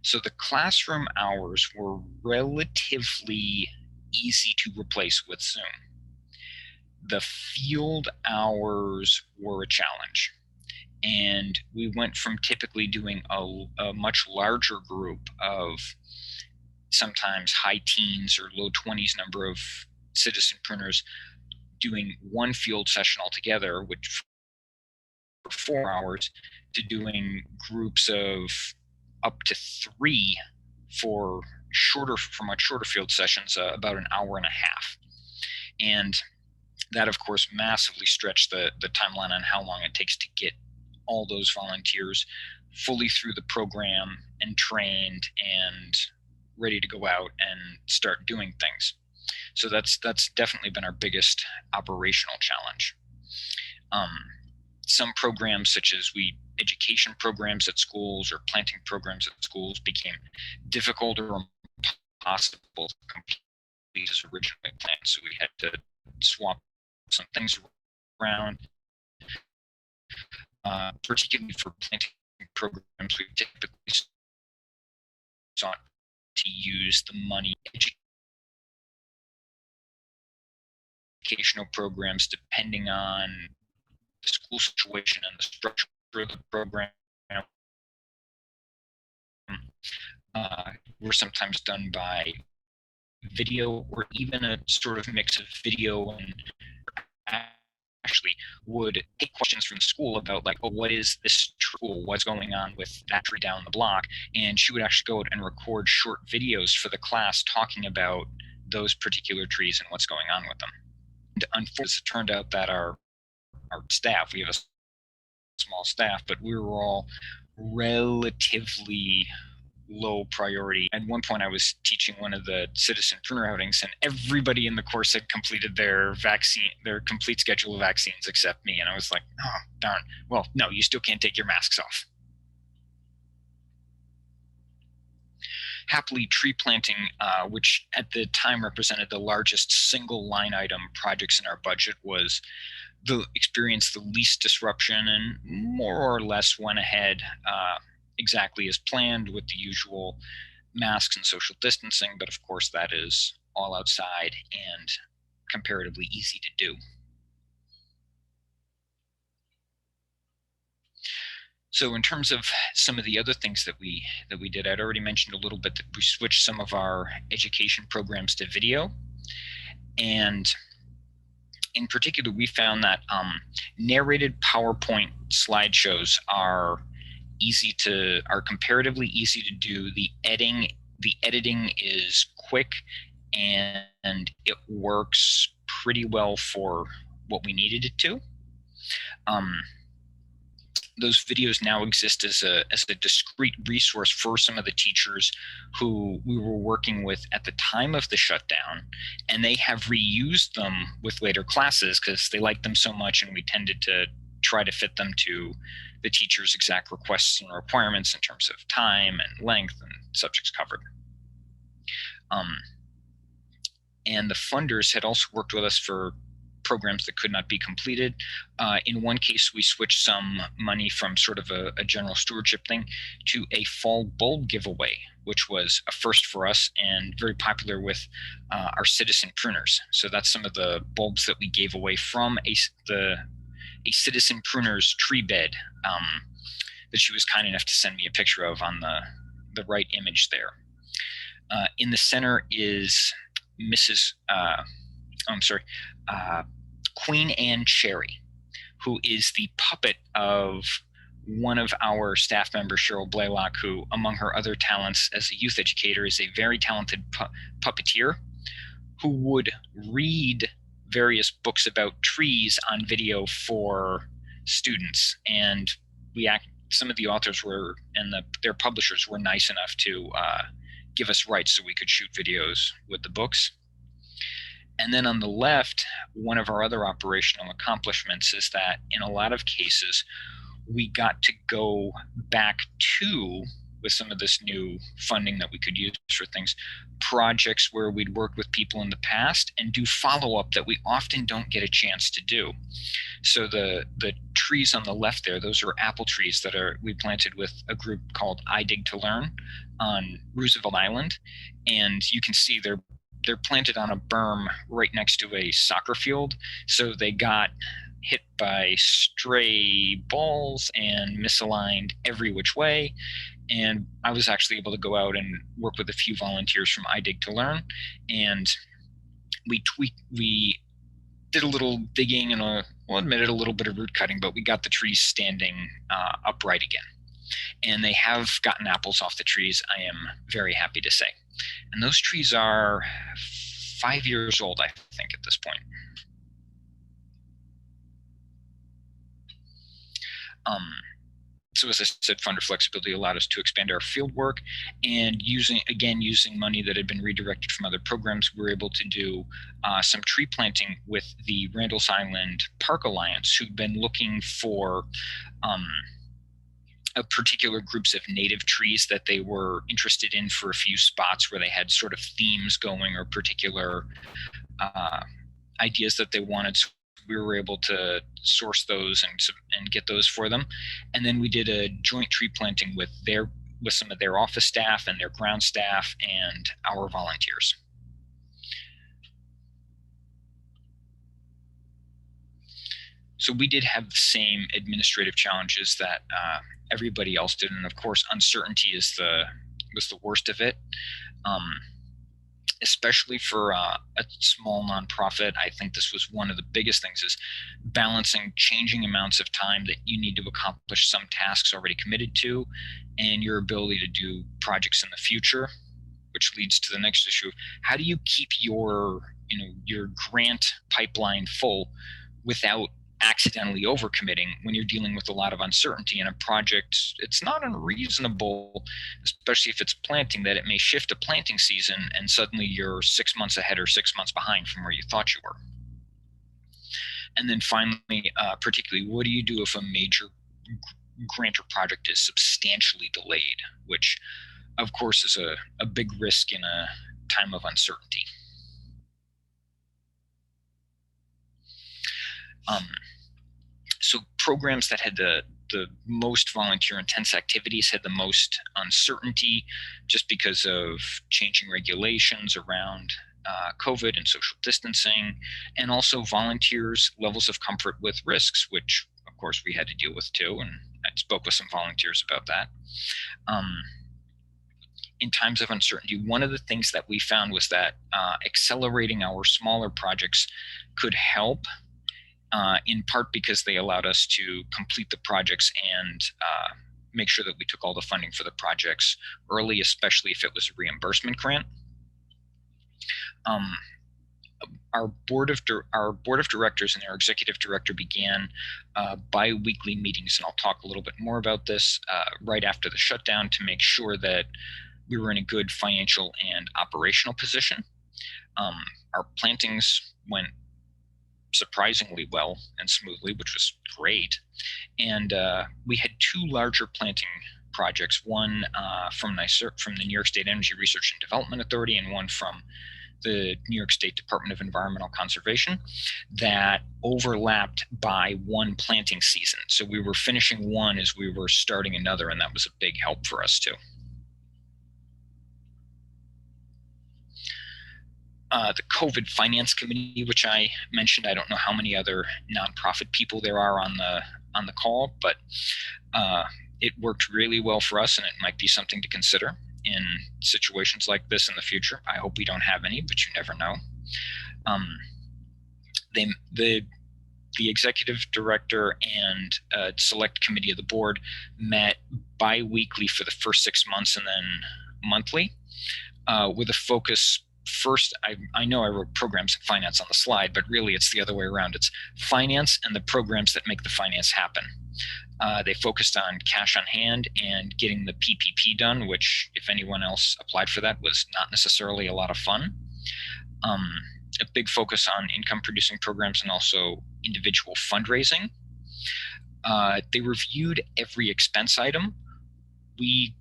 So the classroom hours were relatively easy to replace with Zoom. The field hours were a challenge. And we went from typically doing a much larger group of sometimes high teens or low 20s number of citizen pruners doing one field session altogether, which for 4 hours, to doing groups of up to 3 for much shorter field sessions, about an hour and a half. And that, of course, massively stretched the timeline on how long it takes to get all those volunteers fully through the program and trained and ready to go out and start doing things. So that's definitely been our biggest operational challenge. Some programs, such as education programs at schools or planting programs at schools, became difficult or impossible to complete as originally planned. So we had to swap some things around. Particularly for planting programs, we typically sought to use the money educational programs depending on the school situation and the structure of the program. Were sometimes done by video, or even a sort of mix of video and actually would take questions from the school about, like, oh, what is this tree? What's going on with that tree down the block? And she would actually go out and record short videos for the class talking about those particular trees and what's going on with them. And unfortunately, it turned out that our staff, we have a small staff, but we were all relatively low priority. At one point, I was teaching one of the citizen pruner outings, and everybody in the course had completed their complete schedule of vaccines except me. And I was like, oh, darn. Well, no, you still can't take your masks off. Happily, tree planting, which at the time represented the largest single line item projects in our budget, was experienced the least disruption and more or less went ahead exactly as planned, with the usual masks and social distancing. But of course, that is all outside and comparatively easy to do. So in terms of some of the other things that we did, I'd already mentioned a little bit that we switched some of our education programs to video. And in particular, we found that narrated PowerPoint slideshows are comparatively easy to do. The editing is quick, and it works pretty well for what we needed it to. Those videos now exist as a discrete resource for some of the teachers who we were working with at the time of the shutdown, and they have reused them with later classes because they liked them so much, and we tended to try to fit them to the teacher's exact requests and requirements in terms of time and length and subjects covered. And the funders had also worked with us for programs that could not be completed. In one case, we switched some money from sort of a general stewardship thing to a fall bulb giveaway, which was a first for us and very popular with our citizen pruners. So that's some of the bulbs that we gave away from a citizen pruner's tree bed that she was kind enough to send me a picture of on the right image there. In the center is Queen Anne Cherry, who is the puppet of one of our staff members, Cheryl Blaylock, who among her other talents as a youth educator is a very talented puppeteer, who would read various books about trees on video for students. And some of the authors were, and their publishers were nice enough to give us rights so we could shoot videos with the books. And then on the left, one of our other operational accomplishments is that in a lot of cases, we got to go back to, with some of this new funding that we could use for things, projects where we'd worked with people in the past and do follow-up that we often don't get a chance to do. So the trees on the left there, those are apple trees that we planted with a group called I Dig to Learn on Roosevelt Island. And you can see they're planted on a berm right next to a soccer field. So they got hit by stray balls and misaligned every which way. And I was actually able to go out and work with a few volunteers from I Dig to Learn. And we did a little digging and we'll admit it, a little bit of root cutting, but we got the trees standing upright again. And they have gotten apples off the trees, I am very happy to say. And those trees are 5 years old, I think, at this point. So as I said, funder flexibility allowed us to expand our field work, and using money that had been redirected from other programs, we were able to do some tree planting with the Randall's Island Park Alliance, who'd been looking for particular groups of native trees that they were interested in for a few spots where they had sort of themes going or particular ideas that they wanted. So we were able to source those and get those for them. And then we did a joint tree planting with some of their office staff and their ground staff and our volunteers. So we did have the same administrative challenges that everybody else did, and of course, uncertainty was the worst of it. Especially for a small nonprofit, I think this was one of the biggest things, is balancing changing amounts of time that you need to accomplish some tasks already committed to, and your ability to do projects in the future, which leads to the next issue. How do you keep your grant pipeline full without accidentally overcommitting when you're dealing with a lot of uncertainty in a project? It's not unreasonable, especially if it's planting, that it may shift a planting season and suddenly you're 6 months ahead or 6 months behind from where you thought you were. And then finally, particularly, what do you do if a major grant or project is substantially delayed, which of course is a big risk in a time of uncertainty. So programs that had the most volunteer intense activities had the most uncertainty, just because of changing regulations around COVID and social distancing, and also volunteers' levels of comfort with risks, which of course we had to deal with too. And I spoke with some volunteers about that. In times of uncertainty, one of the things that we found was that accelerating our smaller projects could help, in part because they allowed us to complete the projects and make sure that we took all the funding for the projects early, especially if it was a reimbursement grant. Our board of directors and our executive director began bi-weekly meetings, and I'll talk a little bit more about this right after the shutdown, to make sure that we were in a good financial and operational position. Our plantings went surprisingly well and smoothly, which was great. And we had two larger planting projects, one from the New York State Energy Research and Development Authority, and one from the New York State Department of Environmental Conservation, that overlapped by one planting season. So we were finishing one as we were starting another, and that was a big help for us too. The COVID Finance Committee, which I mentioned, I don't know how many other nonprofit people there are on the call, but it worked really well for us, and it might be something to consider in situations like this in the future. I hope we don't have any, but you never know. the executive director and select committee of the board met bi-weekly for the first 6 months and then monthly with a focus. First, I know I wrote programs and finance on the slide, but really it's the other way around. It's finance and the programs that make the finance happen. They focused on cash on hand and getting the PPP done, which if anyone else applied for that was not necessarily a lot of fun. A big focus on income producing programs and also individual fundraising. They reviewed every expense item. We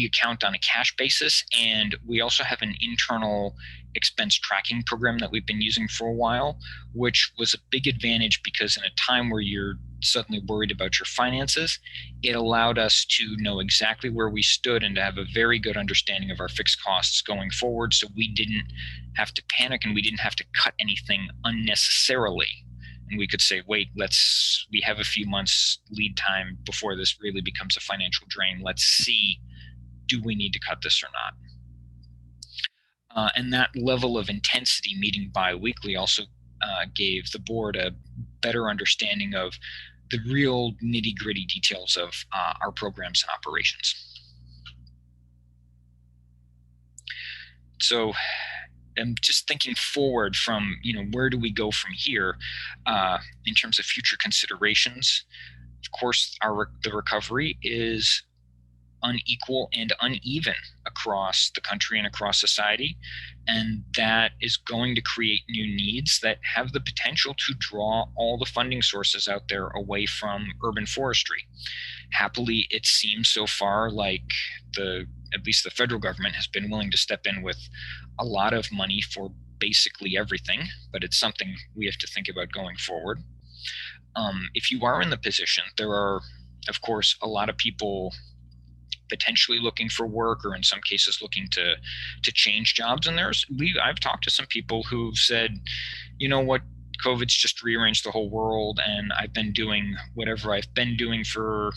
account on a cash basis, and we also have an internal expense tracking program that we've been using for a while, which was a big advantage because in a time where you're suddenly worried about your finances, it allowed us to know exactly where we stood and to have a very good understanding of our fixed costs going forward, so we didn't have to panic and we didn't have to cut anything unnecessarily. And we could say, wait, we have a few months lead time before this really becomes a financial drain. Let's see, do we need to cut this or not? And that level of intensity, meeting bi-weekly, also gave the board a better understanding of the real nitty-gritty details of our programs and operations. So I'm just thinking forward from, where do we go from here in terms of future considerations? Of course, the recovery is unequal and uneven across the country and across society, and that is going to create new needs that have the potential to draw all the funding sources out there away from urban forestry. Happily, it seems so far like at least the federal government has been willing to step in with a lot of money for basically everything, but it's something we have to think about going forward. If you are in the position, there are, of course, a lot of people potentially looking for work, or in some cases looking to change jobs. And I've talked to some people who've said, you know what, COVID's just rearranged the whole world, and I've been doing whatever I've been doing for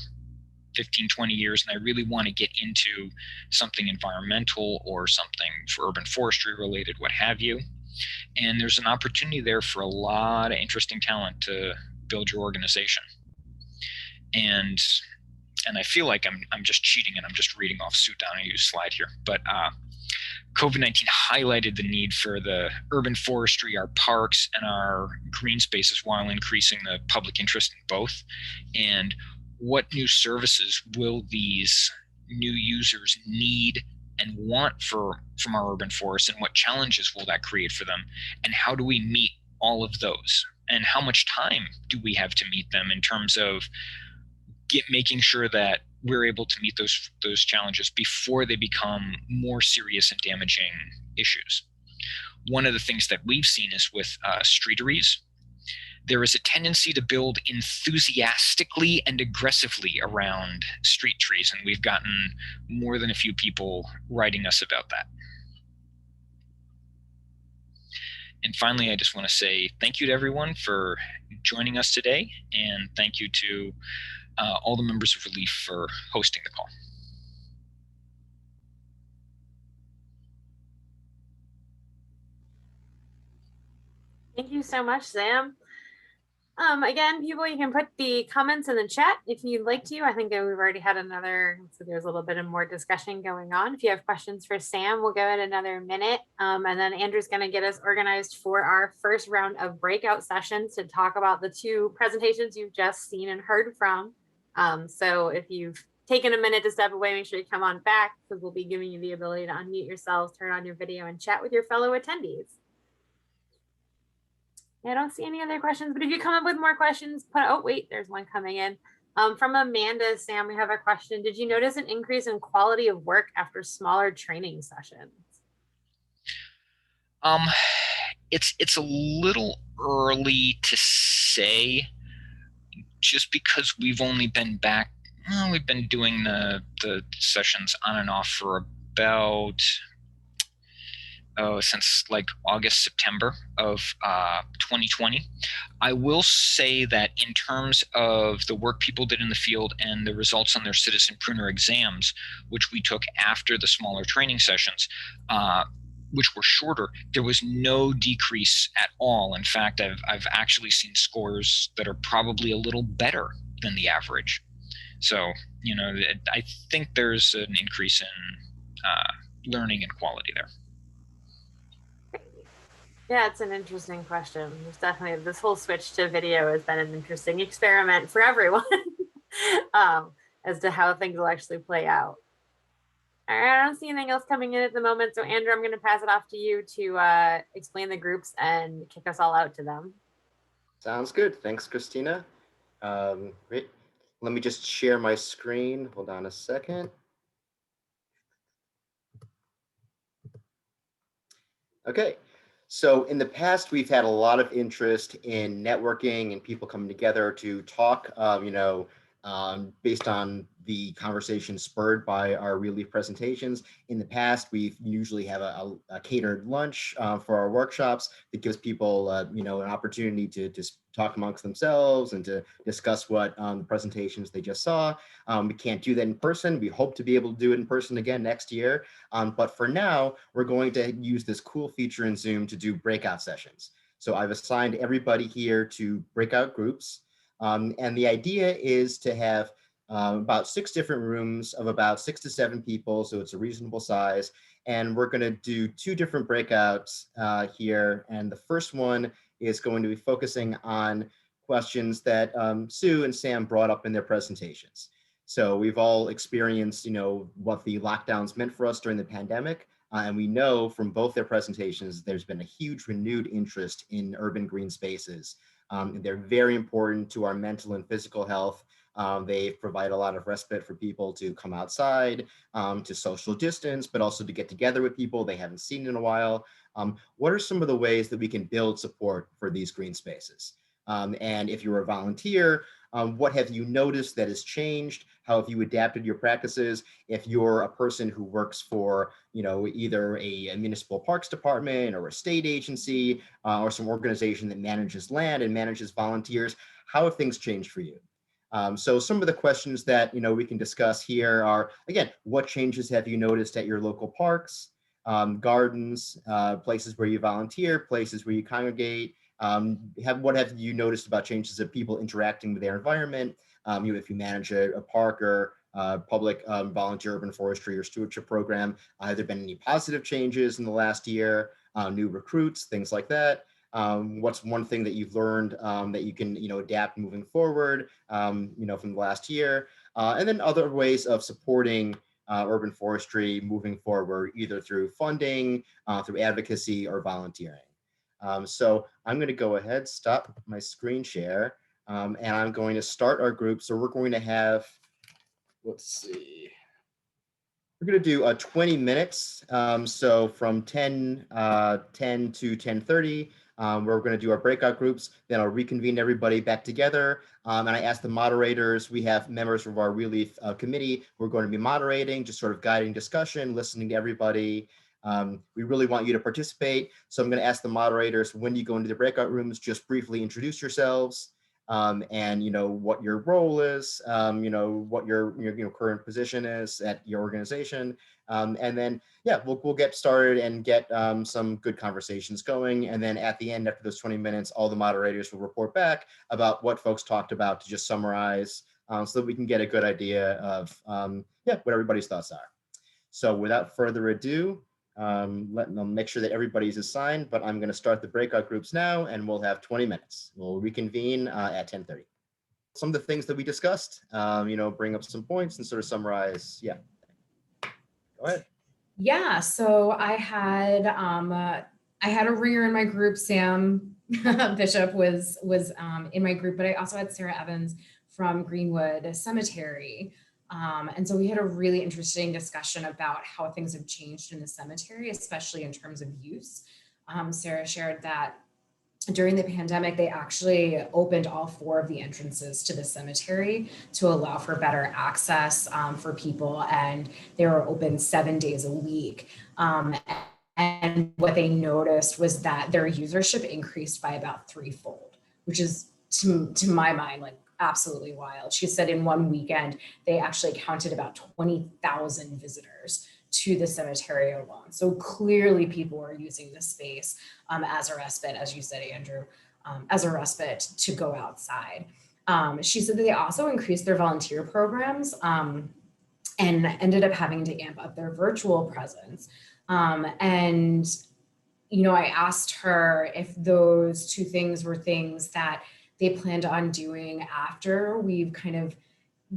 15, 20 years, and I really want to get into something environmental or something for urban forestry related, what have you. And there's an opportunity there for a lot of interesting talent to build your organization. And I feel like I'm just cheating and I'm just reading off Sue Donoghue's slide here, but COVID-19 highlighted the need for the urban forestry, our parks, and our green spaces while increasing the public interest in both. And what new services will these new users need and want from our urban forests, and what challenges will that create for them? And how do we meet all of those? And how much time do we have to meet them in terms of making sure that we're able to meet those challenges before they become more serious and damaging issues? One of the things that we've seen is with streeteries, there is a tendency to build enthusiastically and aggressively around street trees, and we've gotten more than a few people writing us about that. And finally, I just want to say thank you to everyone for joining us today, and thank you to all the members of ReLeaf for hosting the call. Thank you so much, Sam. Again, people, you can put the comments in the chat if you'd like to. I think we've already had so there's a little bit of more discussion going on. If you have questions for Sam, we'll give it another minute. And then Andrew's going to get us organized for our first round of breakout sessions to talk about the two presentations you've just seen and heard from. So if you've taken a minute to step away, make sure you come on back, because we'll be giving you the ability to unmute yourselves, turn on your video, and chat with your fellow attendees. I don't see any other questions, but if you come up with more questions, oh wait, there's one coming in. From Amanda, Sam, we have a question. Did you notice an increase in quality of work after smaller training sessions? It's a little early to say, just because we've only been back, we've been doing the sessions on and off for about since like August, September of 2020. I will say that in terms of the work people did in the field and the results on their citizen pruner exams, which we took after the smaller training sessions, which were shorter, there was no decrease at all. In fact, I've actually seen scores that are probably a little better than the average. So, I think there's an increase in learning and quality there. Yeah, it's an interesting question. There's definitely this whole switch to video has been an interesting experiment for everyone as to how things will actually play out. All right, I don't see anything else coming in at the moment. So Andrew, I'm going to pass it off to you to explain the groups and kick us all out to them. Sounds good. Thanks, Christina. Great. Let me just share my screen. Hold on a second. Okay. So in the past, we've had a lot of interest in networking and people coming together to talk, based on the conversation spurred by our ReLeaf presentations. In the past, we usually have a catered lunch for our workshops that gives people, an opportunity to just talk amongst themselves and to discuss what the presentations they just saw. We can't do that in person. We hope to be able to do it in person again next year. But for now, we're going to use this cool feature in Zoom to do breakout sessions. So I've assigned everybody here to breakout groups. And the idea is to have about 6 different rooms of about 6 to 7 people, so it's a reasonable size. And we're going to do 2 different breakouts here. And the first one is going to be focusing on questions that Sue and Sam brought up in their presentations. So we've all experienced, what the lockdowns meant for us during the pandemic. And we know from both their presentations, there's been a huge renewed interest in urban green spaces. They're very important to our mental and physical health. They provide a lot of respite for people to come outside, to social distance, but also to get together with people they haven't seen in a while. What are some of the ways that we can build support for these green spaces? And if you're a volunteer, what have you noticed that has changed? How have you adapted your practices? If you're a person who works for, either a municipal parks department or a state agency or some organization that manages land and manages volunteers, how have things changed for you? So some of the questions that, we can discuss here are, again, what changes have you noticed at your local parks, gardens, places where you volunteer, places where you congregate? What have you noticed about changes of people interacting with their environment? If you manage a park or public volunteer urban forestry or stewardship program, have there been any positive changes in the last year? New recruits, things like that. What's one thing that you've learned that you can, adapt moving forward, from the last year? And then other ways of supporting urban forestry moving forward, either through funding, through advocacy, or volunteering. So I'm going to go ahead, stop my screen share, and I'm going to start our group. So we're going to have, let's see, we're going to do 20 minutes. So from 10 to 10:30, we're going to do our breakout groups. Then I'll reconvene everybody back together. And I asked the moderators, we have members of our ReLeaf committee who are going to be moderating, just sort of guiding discussion, listening to everybody. We really want you to participate. So I'm going to ask the moderators, when you go into the breakout rooms, just briefly introduce yourselves, and what your role is, what your current position is at your organization, and then we'll get started and get some good conversations going. And then at the end, after those 20 minutes, all the moderators will report back about what folks talked about to just summarize, so that we can get a good idea of what everybody's thoughts are. So without further ado, let them make sure that everybody's assigned, but I'm going to start the breakout groups now, and we'll have 20 minutes. We'll reconvene at 10:30. Some of the things that we discussed, bring up some points and sort of summarize. Yeah. Go ahead. Yeah, so I had a ringer in my group. Sam Bishop was in my group, but I also had Sarah Evans from Greenwood Cemetery. And so we had a really interesting discussion about how things have changed in the cemetery, especially in terms of use. Sarah shared that during the pandemic, they actually opened all 4 of the entrances to the cemetery to allow for better access for people, and they were open 7 days a week. And what they noticed was that their usership increased by about 3-fold, which is to my mind, like, absolutely wild. She said in one weekend, they actually counted about 20,000 visitors to the cemetery alone. So clearly people are using this space as a respite, as you said, Andrew, as a respite to go outside. She said that they also increased their volunteer programs and ended up having to amp up their virtual presence. And, you know, I asked her if those two things were things that they planned on doing after we've kind of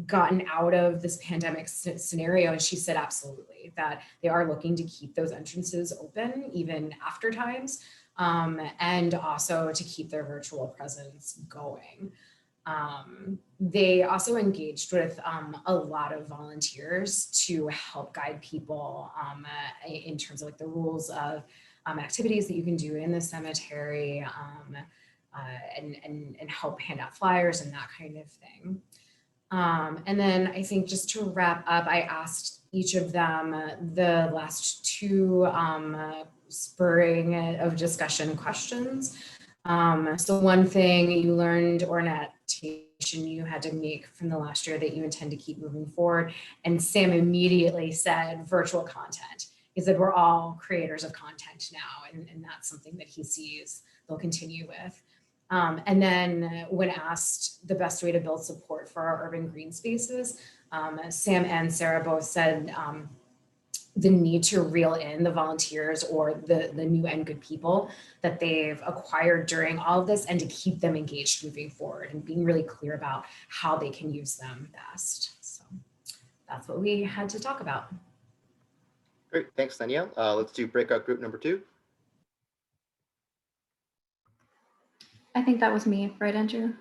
gotten out of this pandemic scenario. And she said, absolutely, that they are looking to keep those entrances open even after times, and also to keep their virtual presence going. They also engaged with a lot of volunteers to help guide people in terms of like the rules of activities that you can do in the cemetery, and help hand out flyers and that kind of thing. And then I think just to wrap up, I asked each of them the last two spurring of discussion questions. So one thing you learned or an adaptation you had to make from the last year that you intend to keep moving forward. And Sam immediately said virtual content. He said, we're all creators of content now, and that's something that he sees they'll continue with. And then when asked the best way to build support for our urban green spaces, Sam and Sarah both said the need to reel in the volunteers or the new and good people that they've acquired during all of this, and to keep them engaged moving forward and being really clear about how they can use them best. So that's what we had to talk about. Great, thanks, Danielle. Let's do breakout group number 2. I think that was me, right, Andrew?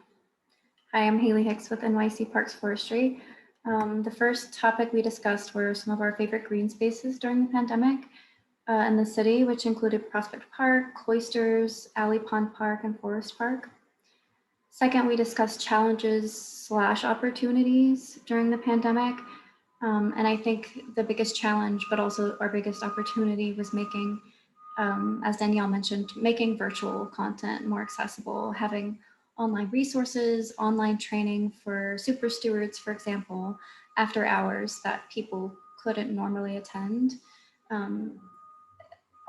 Hi, I'm Haley Hicks with NYC Parks Forestry. The first topic we discussed were some of our favorite green spaces during the pandemic in the city, which included Prospect Park, Cloisters, Alley Pond Park, and Forest Park. Second, we discussed challenges / opportunities during the pandemic. And I think the biggest challenge, but also our biggest opportunity, was making, as Danielle mentioned, making virtual content more accessible, having online resources, online training for super stewards, for example, after hours that people couldn't normally attend,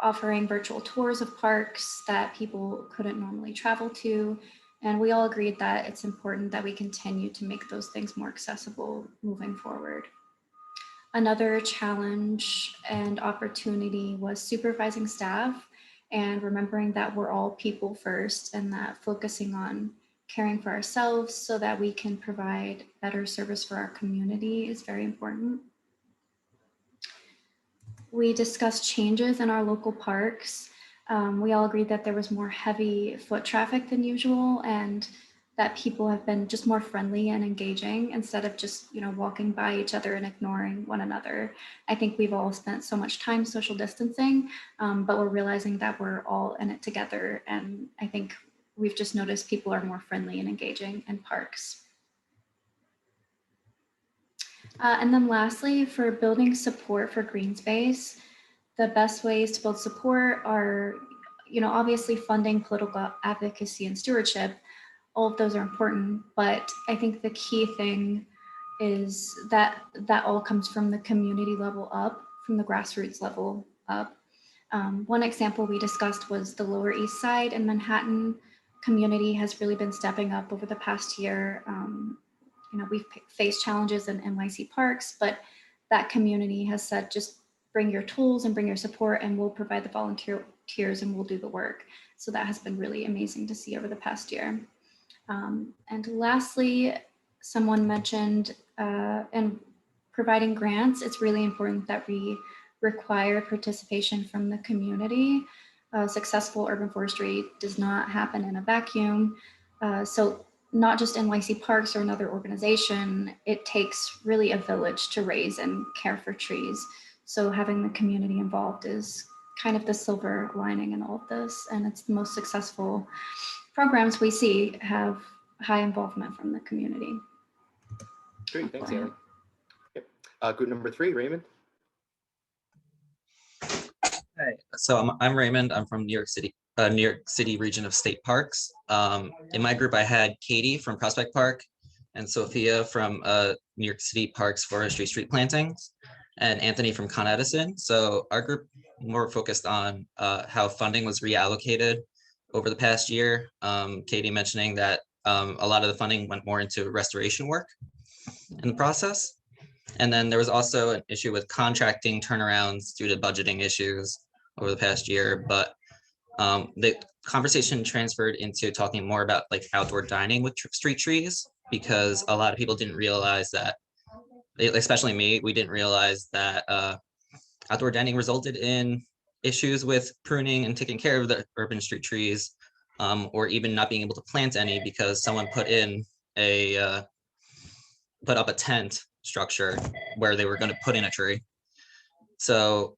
offering virtual tours of parks that people couldn't normally travel to. And we all agreed that it's important that we continue to make those things more accessible moving forward. Another challenge and opportunity was supervising staff and remembering that we're all people first, and that focusing on caring for ourselves so that we can provide better service for our community is very important. We discussed changes in our local parks. We all agreed that there was more heavy foot traffic than usual, and that people have been just more friendly and engaging instead of just, you know, walking by each other and ignoring one another. I think we've all spent so much time social distancing, but we're realizing that we're all in it together. And I think we've just noticed people are more friendly and engaging in parks. And then lastly, for building support for green space, the best ways to build support are, you know, obviously funding political advocacy and stewardship. All of those are important, but I think the key thing is that that all comes from the community level up, from the grassroots level up. One example we discussed was the Lower East Side in Manhattan. Community has really been stepping up over the past year. You know, we've faced challenges in NYC parks, but that community has said, just bring your tools and bring your support, and we'll provide the volunteers and we'll do the work. So that has been really amazing to see over the past year. And lastly, someone mentioned in providing grants, it's really important that we require participation from the community. Successful urban forestry does not happen in a vacuum. So not just NYC Parks or another organization, it takes really a village to raise and care for trees. So having the community involved is kind of the silver lining in all of this. And it's the most successful programs we see have high involvement from the community. Great, thanks, Aaron. Yep. Group number 3, Raymond. Hi, so I'm Raymond. I'm from New York City region of state parks. In my group, I had Katie from Prospect Park and Sophia from New York City Parks Forestry Street Plantings. and Anthony from Con Edison. So our group more focused on how funding was reallocated over the past year. Katie mentioning that a lot of the funding went more into restoration work in the process. And then there was also an issue with contracting turnarounds due to budgeting issues over the past year. But the conversation transferred into talking more about like outdoor dining with street trees, because a lot of people didn't realize that, especially me, we didn't realize that outdoor dining resulted in issues with pruning and taking care of the urban street trees, or even not being able to plant any because someone put up a tent structure where they were going to put in a tree. So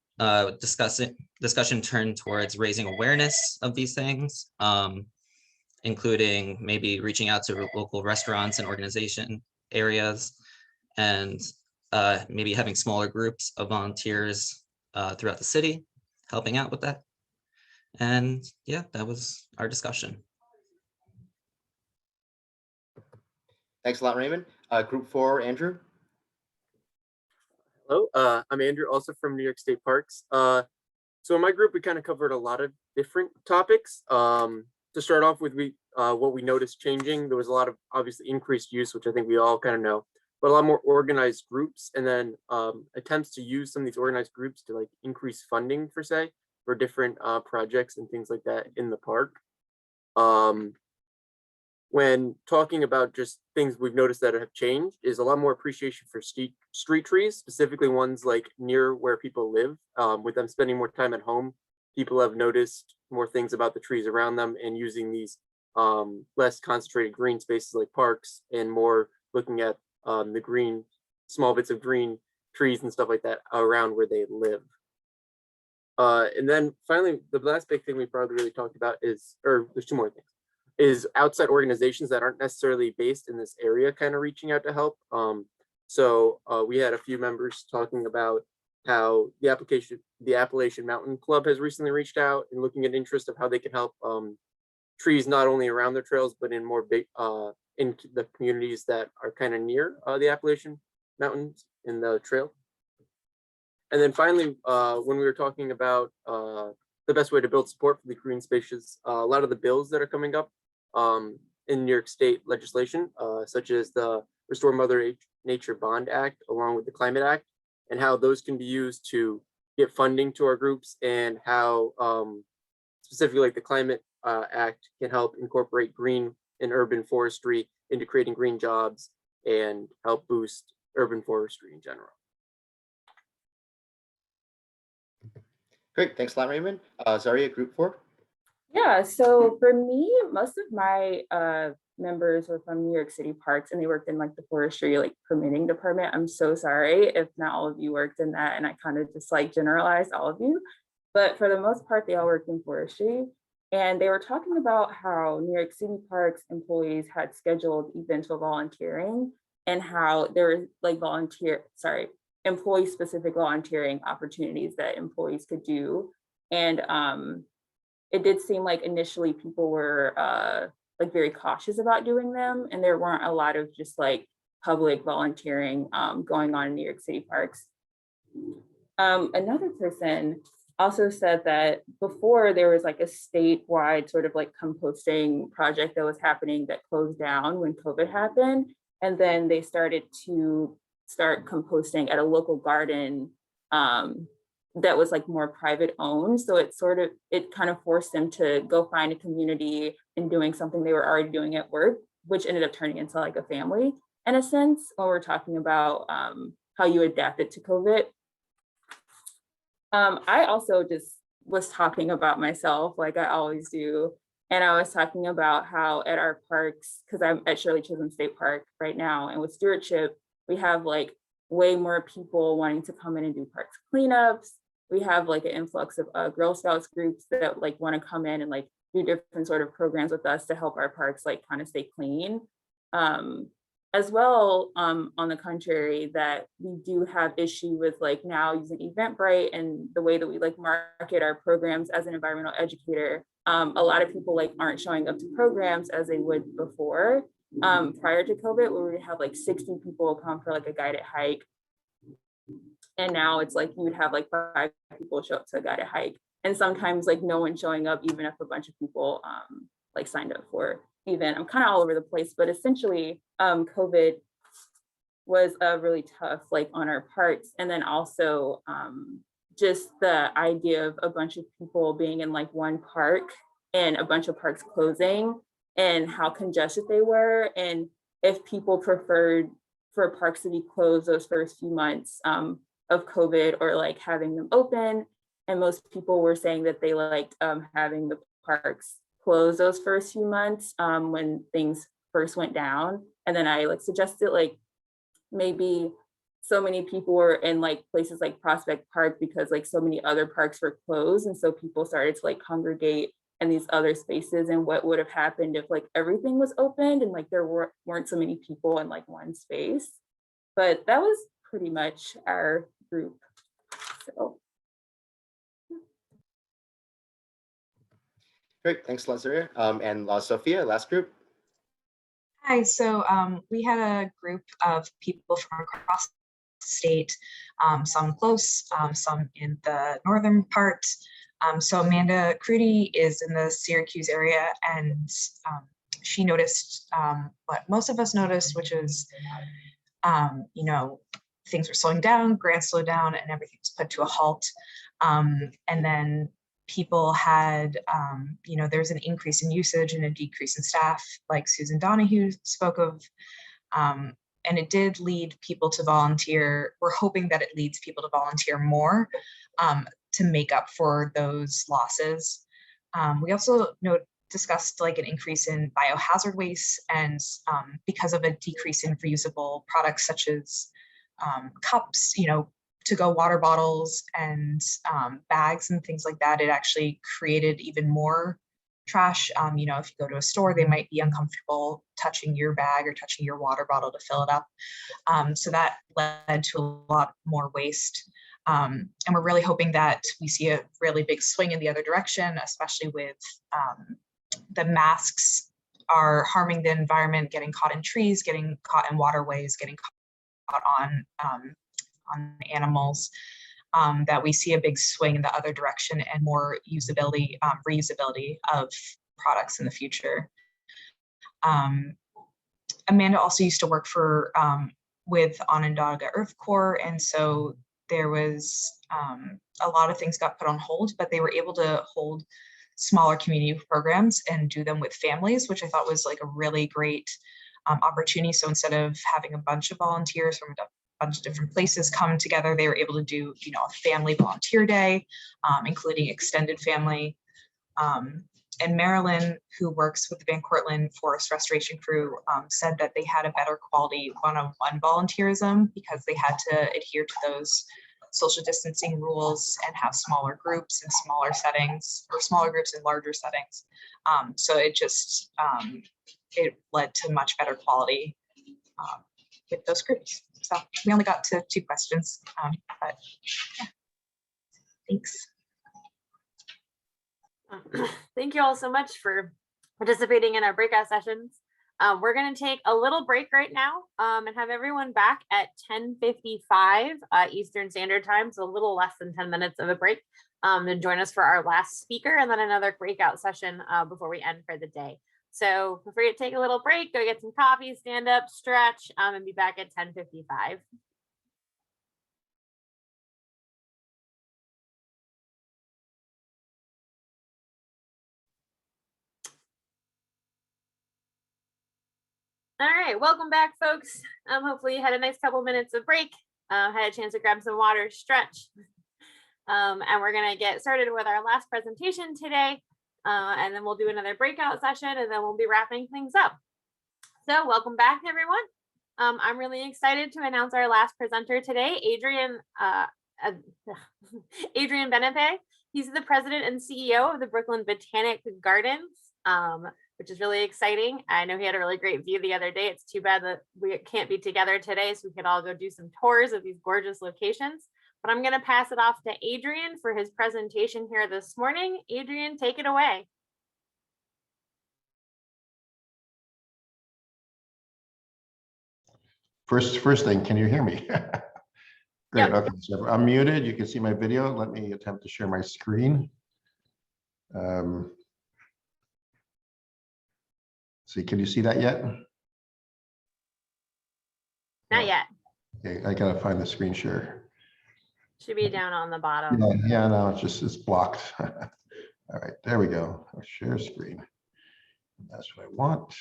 discussion turned towards raising awareness of these things, including maybe reaching out to local restaurants and organization areas, and maybe having smaller groups of volunteers throughout the city helping out with that. And yeah, that was our discussion. Thanks a lot, Raymond. Group 4, Andrew. Hello, I'm Andrew, also from New York State Parks. So in my group, we kind of covered a lot of different topics. To start off with, what we noticed changing, there was a lot of obviously increased use, which I think we all kind of know, but a lot more organized groups, and then attempts to use some of these organized groups to like increase funding for different projects and things like that in the park. When talking about just things we've noticed that have changed is a lot more appreciation for street trees, specifically ones like near where people live. With them spending more time at home, people have noticed more things about the trees around them and using these less concentrated green spaces like parks, and more looking at the green, small bits of green trees and stuff like that around where they live. And then finally, the last big thing we probably really talked about is, or there's two more things, is outside organizations that aren't necessarily based in this area kind of reaching out to help. So we had a few members talking about how the Appalachian Mountain Club has recently reached out and looking at interest of how they can help trees not only around their trails, but in more big in the communities that are kind of near the Appalachian Mountains in the trail. And then finally, when we were talking about the best way to build support for the green spaces, a lot of the bills that are coming up in New York State legislation, such as the Restore Mother Nature Bond Act, along with the Climate Act, and how those can be used to get funding to our groups, and how specifically like the Climate Act can help incorporate green and urban forestry into creating green jobs and help boost urban forestry in general. Great, thanks a lot, Raymond. Zaria, Group 4. Yeah, so for me, most of my members were from New York City Parks, and they worked in like the forestry like permitting department. I'm so sorry if not all of you worked in that, and I kind of just like generalized all of you, but for the most part, they all worked in forestry. And they were talking about how New York City Parks employees had scheduled events for volunteering, and how there were like employee-specific volunteering opportunities that employees could do. And it did seem like initially people were like very cautious about doing them, and there weren't a lot of just like public volunteering going on in New York City Parks. Another person also said that before there was like a statewide sort of like composting project that was happening that closed down when COVID happened, and then they started composting at a local garden that was like more private owned. So it kind of forced them to go find a community in doing something they were already doing at work, which ended up turning into like a family in a sense, when we're talking about how you adapted to COVID. I also just was talking about myself like I always do. And I was talking about how at our parks, because I'm at Shirley Chisholm State Park right now, and with stewardship, we have like way more people wanting to come in and do parks cleanups. We have like an influx of Girl Scouts groups that like want to come in and like do different sort of programs with us to help our parks like kind of stay clean. As well, on the contrary, that we do have issue with like now using Eventbrite and the way that we like market our programs as an environmental educator. A lot of people like aren't showing up to programs as they would before. Prior to COVID, where we would have like 60 people come for like a guided hike. And now it's like you would have like 5 people show up to a guided hike, and sometimes like no one showing up, even if a bunch of people like signed up for the event. I'm kind of all over the place, but essentially COVID was really tough like on our parts. And then also just the idea of a bunch of people being in like one park and a bunch of parks closing, and how congested they were, and if people preferred for parks to be closed those first few months of COVID, or like having them open. And most people were saying that they liked having the parks closed those first few months when things first went down. And then I like suggested like maybe so many people were in like places like Prospect Park because like so many other parks were closed. And so people started to like congregate in these other spaces. And what would have happened if like everything was opened and like there weren't so many people in like one space. But that was pretty much our group. So. Great, thanks, Lazaria. And La Sophia, last group. Hi, so we had a group of people from across the state, some close, some in the northern part. So Amanda Crudy is in the Syracuse area, and she noticed what most of us noticed, which is, you know, things were slowing down, grants slowed down, and everything was put to a halt. And then people had, you know, there's an increase in usage and a decrease in staff, like Susan Donoghue spoke of. And it did lead people to volunteer. We're hoping that it leads people to volunteer more to make up for those losses. We also discussed like an increase in biohazard waste, and because of a decrease in reusable products such as cups, you know, to-go water bottles and bags and things like that, it actually created even more trash. You know, if you go to a store, they might be uncomfortable touching your bag or touching your water bottle to fill it up. So that led to a lot more waste. And we're really hoping that we see a really big swing in the other direction, especially with the masks are harming the environment, getting caught in trees, getting caught in waterways, getting caught on animals, that we see a big swing in the other direction and more usability, reusability of products in the future. Amanda also used to work for with Onondaga Earth Corps, and so there was a lot of things got put on hold, but they were able to hold smaller community programs and do them with families, which I thought was like a really great opportunity. So instead of having a bunch of volunteers from a bunch of different places come together, they were able to do, you know, a family volunteer day, including extended family. And Marilyn, who works with the Van Cortlandt Forest Restoration Crew, said that they had a better quality one-on-one volunteerism because they had to adhere to those social distancing rules and have smaller groups in smaller settings, or smaller groups in larger settings. So it just, it led to much better quality with those groups. So we only got to 2 questions, but yeah. Thanks. Thank you all so much for participating in our breakout sessions. We're going to take a little break right now and have everyone back at 10:55 Eastern Standard Time, so a little less than 10 minutes of a break, to join us for our last speaker, and then another breakout session before we end for the day. So feel free to take a little break, go get some coffee, stand up, stretch, and be back at 10:55. All right, welcome back, folks. Hopefully you had a nice couple minutes of break, had a chance to grab some water, stretch. And we're gonna get started with our last presentation today. And then we'll do another breakout session, and then we'll be wrapping things up. So welcome back, everyone. I'm really excited to announce our last presenter today, Adrian Benepe. He's the president and CEO of the Brooklyn Botanic Gardens, which is really exciting. I know he had a really great view the other day. It's too bad that we can't be together today so we could all go do some tours of these gorgeous locations. But I'm going to pass it off to Adrian for his presentation here this morning. Adrian, take it away. First thing, can you hear me? Great. Yep. Okay, so I'm muted. You can see my video. Let me attempt to share my screen. See, can you see that yet? Not yet. Okay, I gotta find the screen share. Should be down on the bottom. Yeah, no, it's blocked. All right, there we go. I'll share screen. That's what I want.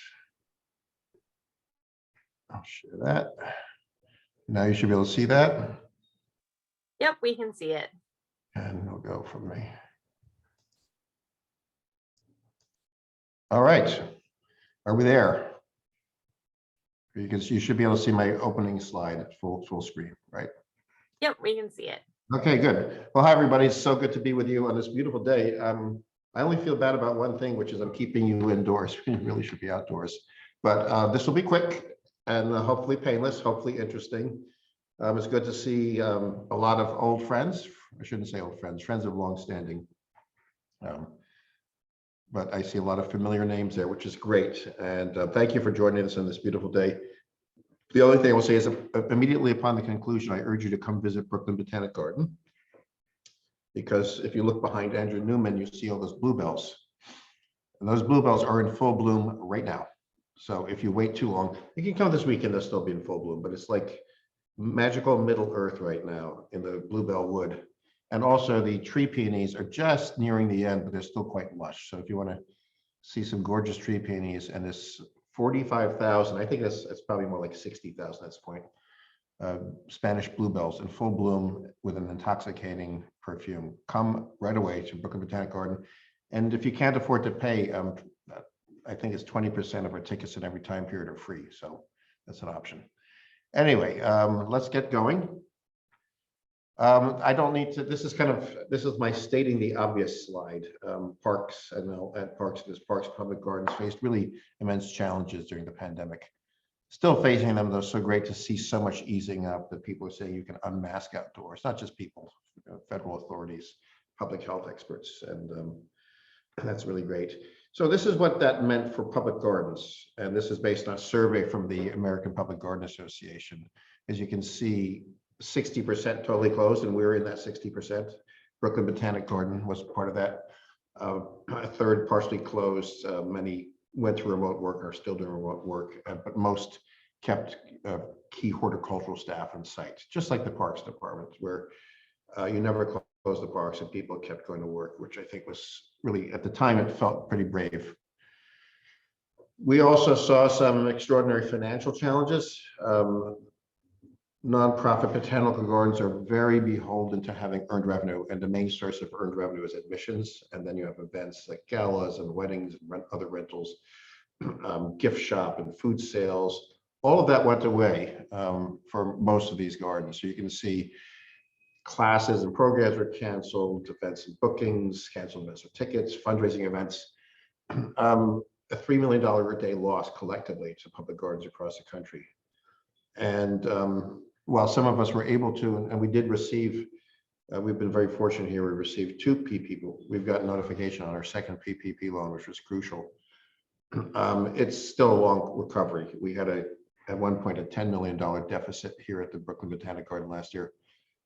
I'll share that. Now you should be able to see that. Yep, we can see it. And it'll go from me. All right. Are we there? Because you should be able to see my opening slide at full screen, right? Yep, we can see it. Okay, good. Well, hi, everybody. It's so good to be with you on this beautiful day. I only feel bad about one thing, which is I'm keeping you indoors. You really should be outdoors. But this will be quick and hopefully painless, hopefully interesting. It's good to see a lot of old friends. I shouldn't say old friends, friends of longstanding. But I see a lot of familiar names there, which is great. And thank you for joining us on this beautiful day. The only thing I will say is immediately upon the conclusion, I urge you to come visit Brooklyn Botanic Garden. Because if you look behind Andrew Newman, you see all those bluebells. And those bluebells are in full bloom right now. So if you wait too long, you can come this weekend, they'll still be in full bloom, but it's like magical Middle Earth right now in the bluebell wood. And also the tree peonies are just nearing the end, but they're still quite lush. So if you want to see some gorgeous tree peonies and this 45,000, I think it's probably more like 60,000 at this point, Spanish bluebells in full bloom with an intoxicating perfume. Come right away to Brooklyn Botanic Garden. And if you can't afford to pay, I think it's 20% of our tickets in every time period are free. So that's an option. Anyway, let's get going. I don't need to, this is my stating the obvious slide. Parks and Parks Public Gardens faced really immense challenges during the pandemic. Still facing them, though, so great to see so much easing up that people are saying you can unmask outdoors, not just people, federal authorities, public health experts, and that's really great. So this is what that meant for public gardens. And this is based on a survey from the American Public Garden Association. As you can see, 60% totally closed, and we're in that 60%. Brooklyn Botanic Garden was part of that. A third partially closed. Many went to remote work, are still doing remote work, but most kept key horticultural staff on site, just like the Parks Department, where you never closed the parks and people kept going to work, which I think was really, at the time, it felt pretty brave. We also saw some extraordinary financial challenges. Nonprofit botanical gardens are very beholden to having earned revenue, and the main source of earned revenue is admissions. And then you have events like galas and weddings and other rentals, gift shop and food sales. All of that went away for most of these gardens. So you can see classes and programs were canceled, events and bookings, canceled events or tickets, fundraising events. A $3 million a day loss collectively to public gardens across the country. And while some of us were able to, and we did receive, we've been very fortunate here, we received 2 PPP. We've got notification on our second PPP loan, which was crucial. It's still a long recovery. We had at one point a $10 million deficit here at the Brooklyn Botanic Garden last year.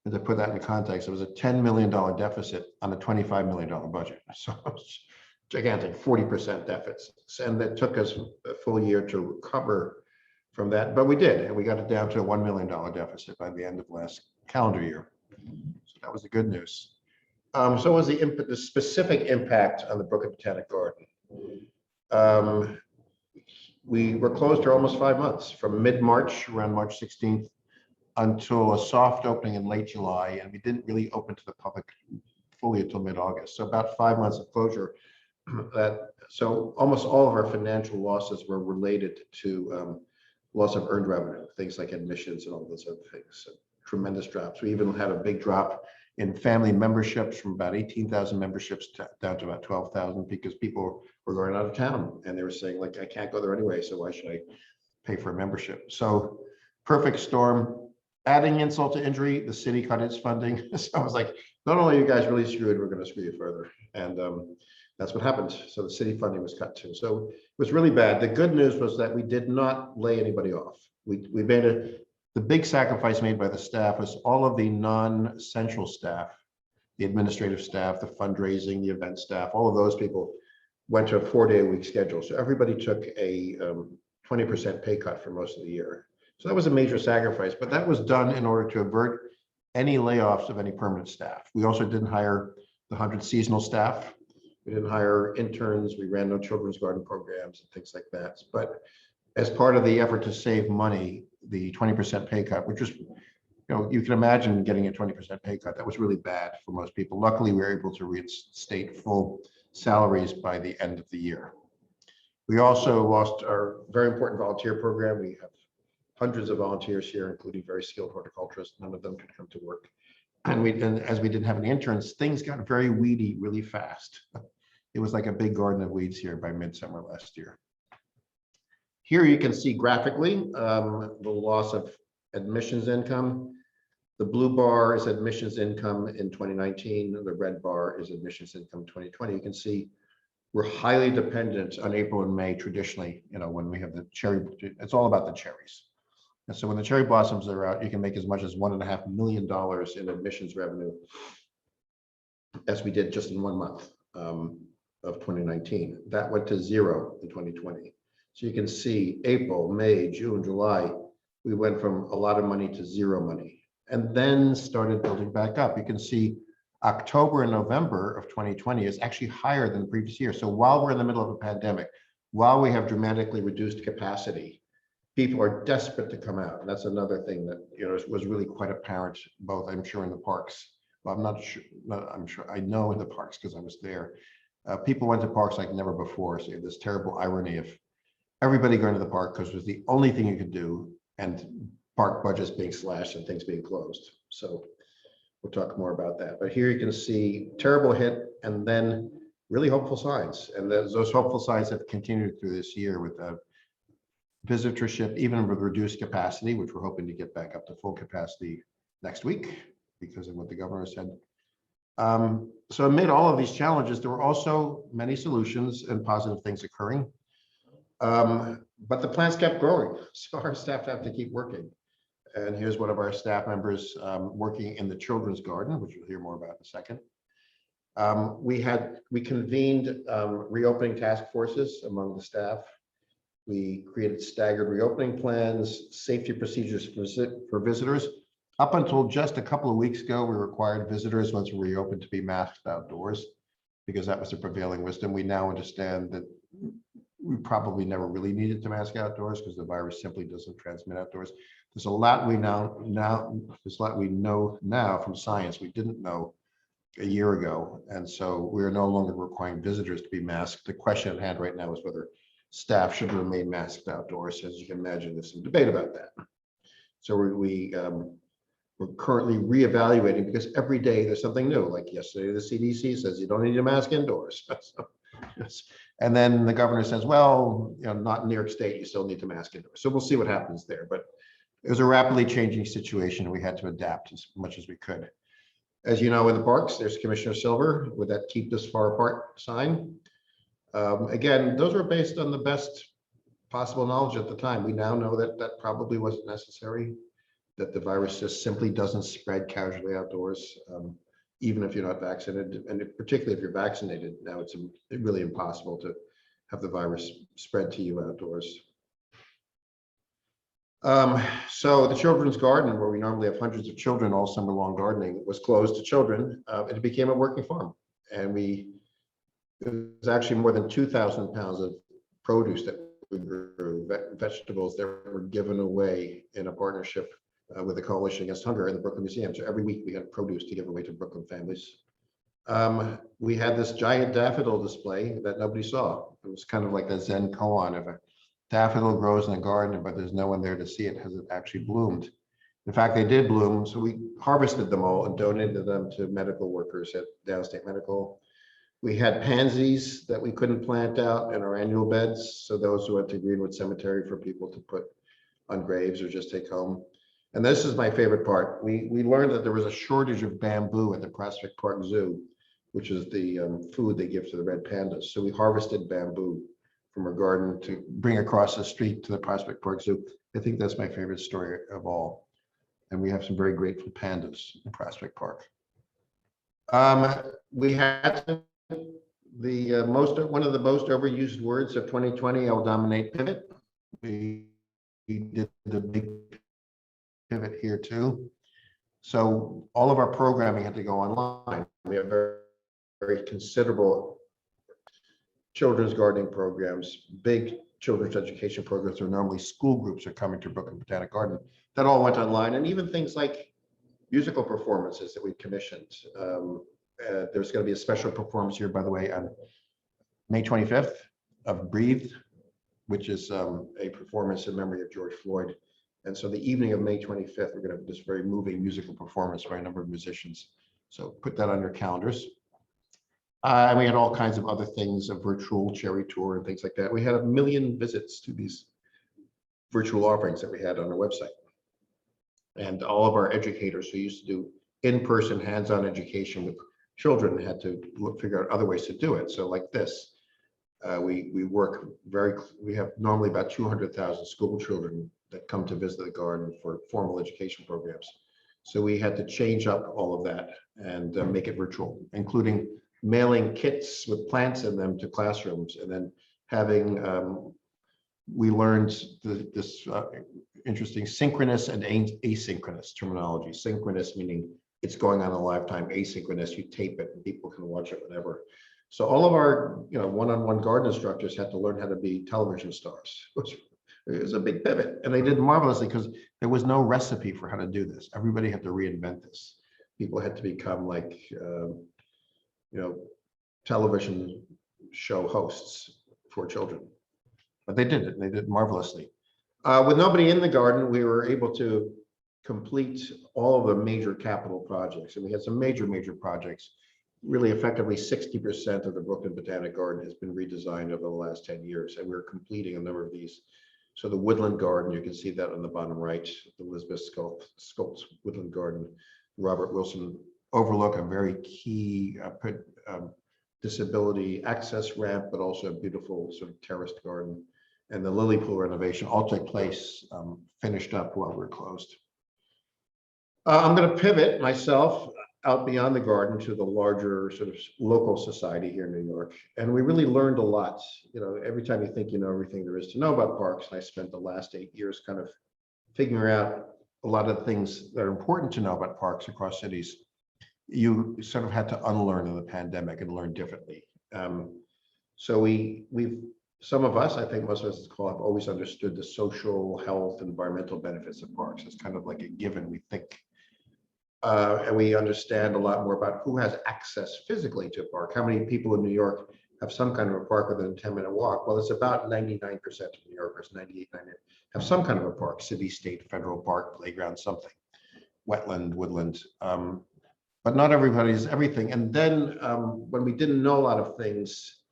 And to put that in context, it was a $10 million deficit on a $25 million budget. So it's gigantic, 40% deficits. And that took us a full year to recover from that, but we did, and we got it down to a $1 million deficit by the end of last calendar year. So that was the good news. So what was the specific impact on the Brooklyn Botanic Garden? We were closed for almost 5 months, from mid-March, around March 16th, until a soft opening in late July, and we didn't really open to the public fully until mid-August. So about 5 months of closure. So almost all of our financial losses were related to loss of earned revenue, things like admissions and all those other things. So tremendous drops. We even had a big drop in family memberships from about 18,000 memberships down to about 12,000 because people were going out of town and they were saying, like, I can't go there anyway, so why should I pay for a membership? So perfect storm. Adding insult to injury, the city cut its funding. So I was like, not only are you guys really screwed, we're going to screw you further. And that's what happened. So the city funding was cut too. So it was really bad. The good news was that we did not lay anybody off. We made The big sacrifice made by the staff was all of the non-central staff, the administrative staff, the fundraising, the event staff, all of those people went to a 4-day-a-week schedule. So everybody took a 20% pay cut for most of the year. So that was a major sacrifice, but that was done in order to avert any layoffs of any permanent staff. We also didn't hire the 100 seasonal staff. We didn't hire interns. We ran no children's garden programs and things like that. But as part of the effort to save money, the 20% pay cut, which was, you can imagine getting a 20% pay cut. That was really bad for most people. Luckily, we were able to reinstate full salaries by the end of the year. We also lost our very important volunteer program. We have hundreds of volunteers here, including very skilled horticulturists. None of them could come to work. And as we didn't have any interns, things got very weedy really fast. It was like a big garden of weeds here by midsummer last year. Here you can see graphically the loss of admissions income. The blue bar is admissions income in 2019. The red bar is admissions income in 2020. You can see we're highly dependent on April and May traditionally, when we have the cherry, it's all about the cherries. And so when the cherry blossoms are out, you can make as much as $1.5 million in admissions revenue as we did just in 1 month of 2019. That went to zero in 2020. So you can see April, May, June, July, we went from a lot of money to zero money and then started building back up. You can see October and November of 2020 is actually higher than the previous year. So while we're in the middle of a pandemic, while we have dramatically reduced capacity, people are desperate to come out. And that's another thing that was really quite apparent, both I'm sure in the parks. Well, I'm not sure, I'm sure I know in the parks because I was there. People went to parks like never before. So you have this terrible irony of everybody going to the park because it was the only thing you could do, and park budgets being slashed and things being closed. So we'll talk more about that. But here you can see terrible hit and then really hopeful signs. And those hopeful signs have continued through this year with visitorship, even with reduced capacity, which we're hoping to get back up to full capacity next week because of what the governor said. So amid all of these challenges, there were also many solutions and positive things occurring. But the plants kept growing, so our staff have to keep working. And here's one of our staff members working in the children's garden, which we'll hear more about in a second. We convened reopening task forces among the staff. We created staggered reopening plans, safety procedures for visitors. Up until just a couple of weeks ago, we required visitors once we reopened to be masked outdoors because that was the prevailing wisdom. We now understand that we probably never really needed to mask outdoors because the virus simply doesn't transmit outdoors. There's a lot we know now from science we didn't know a year ago, and so we are no longer requiring visitors to be masked. The question at hand right now is whether staff should remain masked outdoors. As you can imagine, there's some debate about that. So we're currently reevaluating because every day there's something new. Like yesterday, the CDC says you don't need a mask indoors. And then the governor says, well, not in New York State, you still need to mask indoors. So we'll see what happens there. But it was a rapidly changing situation. We had to adapt as much as we could. As you know, in the parks, there's Commissioner Silver with that keep this far apart sign. Again, those were based on the best possible knowledge at the time. We now know that that probably wasn't necessary, that the virus just simply doesn't spread casually outdoors, even if you're not vaccinated, and particularly if you're vaccinated. Now it's really impossible to have the virus spread to you outdoors. So the children's garden, where we normally have hundreds of children all summer long gardening, was closed to children. It became a working farm, and it was actually more than 2,000 pounds of produce that we grew, vegetables that were given away in a partnership with the Coalition Against Hunger and the Brooklyn Museum. So every week we had produce to give away to Brooklyn families. We had this giant daffodil display that nobody saw. It was kind of like a Zen koan. If a daffodil grows in a garden, but there's no one there to see it, has it actually bloomed? In fact, they did bloom. So we harvested them all and donated them to medical workers at Downstate Medical. We had pansies that we couldn't plant out in our annual beds. So those who went to Greenwood Cemetery for people to put on graves or just take home. And this is my favorite part. We learned that there was a shortage of bamboo at the Prospect Park Zoo, which is the food they give to the red pandas. So we harvested bamboo from her garden to bring across the street to the Prospect Park Zoo. I think that's my favorite story of all. And we have some very grateful pandas in Prospect Park. We had one of the most overused words of 2020, I'll dominate pivot. We did the big pivot here too. So all of our programming had to go online. We have very considerable children's gardening programs, big children's education programs, or normally school groups are coming to Brooklyn Botanic Garden. That all went online, and even things like musical performances that we commissioned. There's going to be a special performance here, by the way, on May 25th of Breathe, which is a performance in memory of George Floyd. And so the evening of May 25th, we're going to have this very moving musical performance by a number of musicians. So put that on your calendars. And we had all kinds of other things, a virtual cherry tour and things like that. We had 1 million visits to these virtual offerings that we had on our website. And all of our educators who used to do in-person hands-on education with children had to figure out other ways to do it. So like this, we have normally about 200,000 school children that come to visit the garden for formal education programs. So we had to change up all of that and make it virtual, including mailing kits with plants in them to classrooms, and then having, we learned this interesting synchronous and asynchronous terminology. Synchronous meaning it's going on a lifetime, asynchronous, you tape it and people can watch it whenever. So all of our one-on-one garden instructors had to learn how to be television stars, which is a big pivot. And they did marvelously because there was no recipe for how to do this. Everybody had to reinvent this. People had to become like, television show hosts for children. But they did it, and they did it marvelously. With nobody in the garden, we were able to complete all of the major capital projects. And we had some major projects. Really effectively 60% of the Brooklyn Botanic Garden has been redesigned over the last 10 years, and we're completing a number of these. So the Woodland Garden, you can see that on the bottom right, the Elizabeth Sculp's Woodland Garden, Robert Wilson Overlook, a very key disability access ramp, but also a beautiful sort of terraced garden. And the lily pool renovation all took place, finished up while we were closed. I'm going to pivot myself out beyond the garden to the larger sort of local society here in New York. And we really learned a lot. Every time you think you know everything there is to know about parks, and I spent the last 8 years kind of figuring out a lot of the things that are important to know about parks across cities, you sort of had to unlearn in the pandemic and learn differently. So we've some of us, I think most of us have always understood the social, health, environmental benefits of parks. It's kind of like a given, we think. And we understand a lot more about who has access physically to a park. How many people in New York have some kind of a park within a 10-minute walk? Well, it's about 99% of New Yorkers, 98, 98, have some kind of a park, city, state, federal park, playground, something, wetland, woodland. But not everybody is everything. And then when we didn't know a lot of things,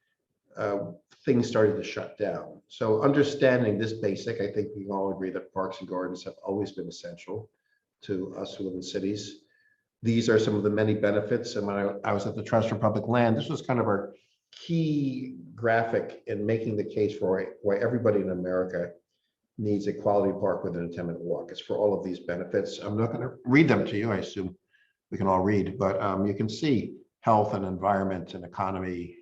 things started to shut down. So understanding this basic, I think we can all agree that parks and gardens have always been essential to us who live in cities. These are some of the many benefits. And when I was at the Trust for Public Land, this was kind of our key graphic in making the case for why everybody in America needs a quality park within a 10-minute walk. It's for all of these benefits. I'm not going to read them to you. I assume we can all read, but you can see health and environment and economy,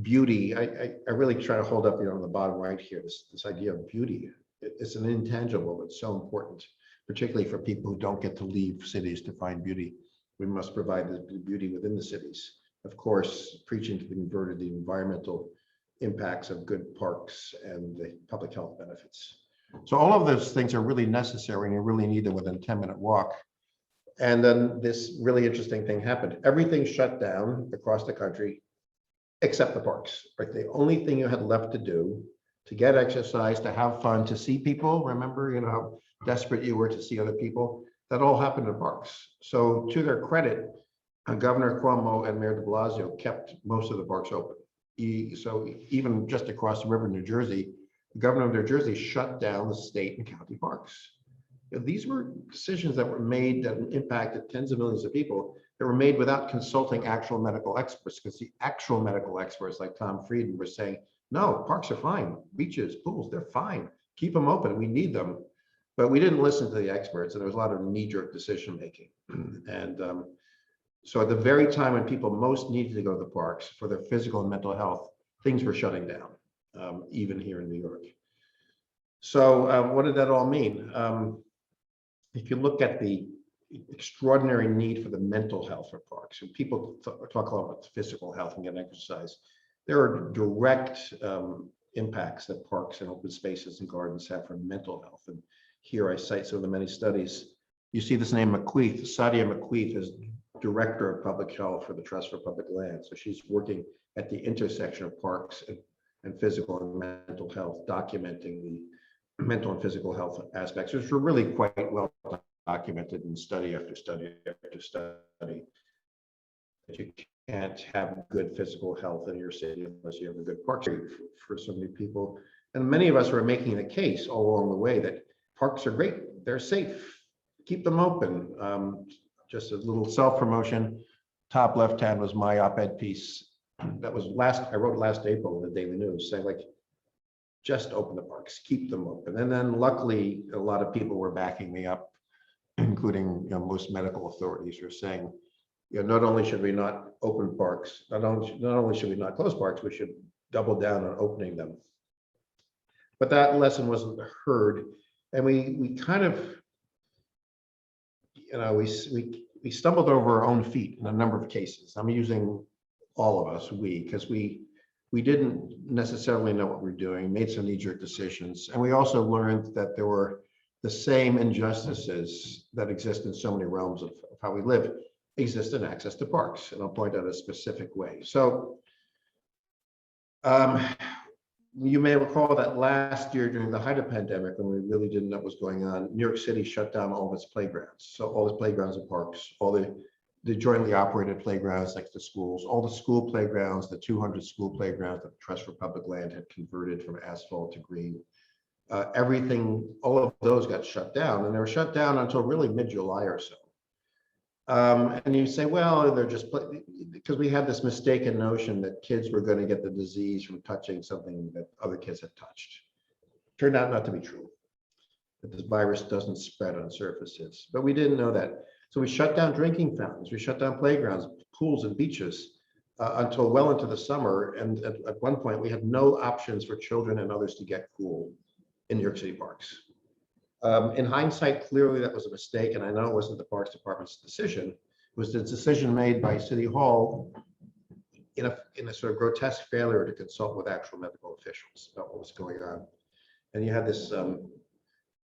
beauty. I really try to hold up, on the bottom right here, this idea of beauty. It's an intangible, but so important, particularly for people who don't get to leave cities to find beauty. We must provide the beauty within the cities. Of course, preaching to the converted, the environmental impacts of good parks and the public health benefits. So all of those things are really necessary, and you really need them within a 10-minute walk. And then this really interesting thing happened. Everything shut down across the country, except the parks. Right? The only thing you had left to do to get exercise, to have fun, to see people. Remember, how desperate you were to see other people. That all happened in parks. So to their credit, Governor Cuomo and Mayor de Blasio kept most of the parks open. So even just across the river in New Jersey, the governor of New Jersey shut down the state and county parks. These were decisions that were made that impacted tens of millions of people, that were made without consulting actual medical experts, because the actual medical experts like Tom Frieden were saying, No, parks are fine. Beaches, pools, they're fine. Keep them open. We need them. But we didn't listen to the experts, and there was a lot of knee-jerk decision making. And so at the very time when people most needed to go to the parks for their physical and mental health, things were shutting down, even here in New York. So what did that all mean? If you look at the extraordinary need for the mental health for parks, and people talk a lot about physical health and getting exercise, there are direct impacts that parks and open spaces and gardens have for mental health. And here I cite some of the many studies. You see this name McQueef. Sadia McQueef is Director of Public Health for the Trust for Public Land. So she's working at the intersection of parks and physical and mental health, documenting the mental and physical health aspects, which were really quite well documented in study after study after study. That you can't have good physical health in your city unless you have a good park for so many people. And many of us were making the case all along the way that parks are great, they're safe, keep them open. Just a little self-promotion. Top left-hand was my op-ed piece. That was I wrote last April in the Daily News, saying like, just open the parks, keep them open. And then luckily, a lot of people were backing me up, including most medical authorities were saying, not only should we not open parks, not only should we not close parks, we should double down on opening them. But that lesson wasn't heard. And we kind of, we stumbled over our own feet in a number of cases. I'm using all of us, because we didn't necessarily know what we were doing, made some knee-jerk decisions. And we also learned that there were the same injustices that exist in so many realms of how we live exist in access to parks. And I'll point out a specific way. So you may recall that last year during the height of the pandemic, when we really didn't know what was going on, New York City shut down all of its playgrounds. So all its playgrounds and parks, all the jointly operated playgrounds next to schools, all the school playgrounds, the 200 school playgrounds that the Trust for Public Land had converted from asphalt to green. Everything, all of those got shut down, and they were shut down until really mid-July or so. And you say, well, they're just because we had this mistaken notion that kids were going to get the disease from touching something that other kids had touched. Turned out not to be true, that this virus doesn't spread on surfaces, but we didn't know that. So we shut down drinking fountains, we shut down playgrounds, pools, and beaches until well into the summer. And at one point, we had no options for children and others to get cool in New York City parks. In hindsight, clearly that was a mistake, and I know it wasn't the Parks Department's decision. It was the decision made by City Hall in a sort of grotesque failure to consult with actual medical officials about what was going on. And you had this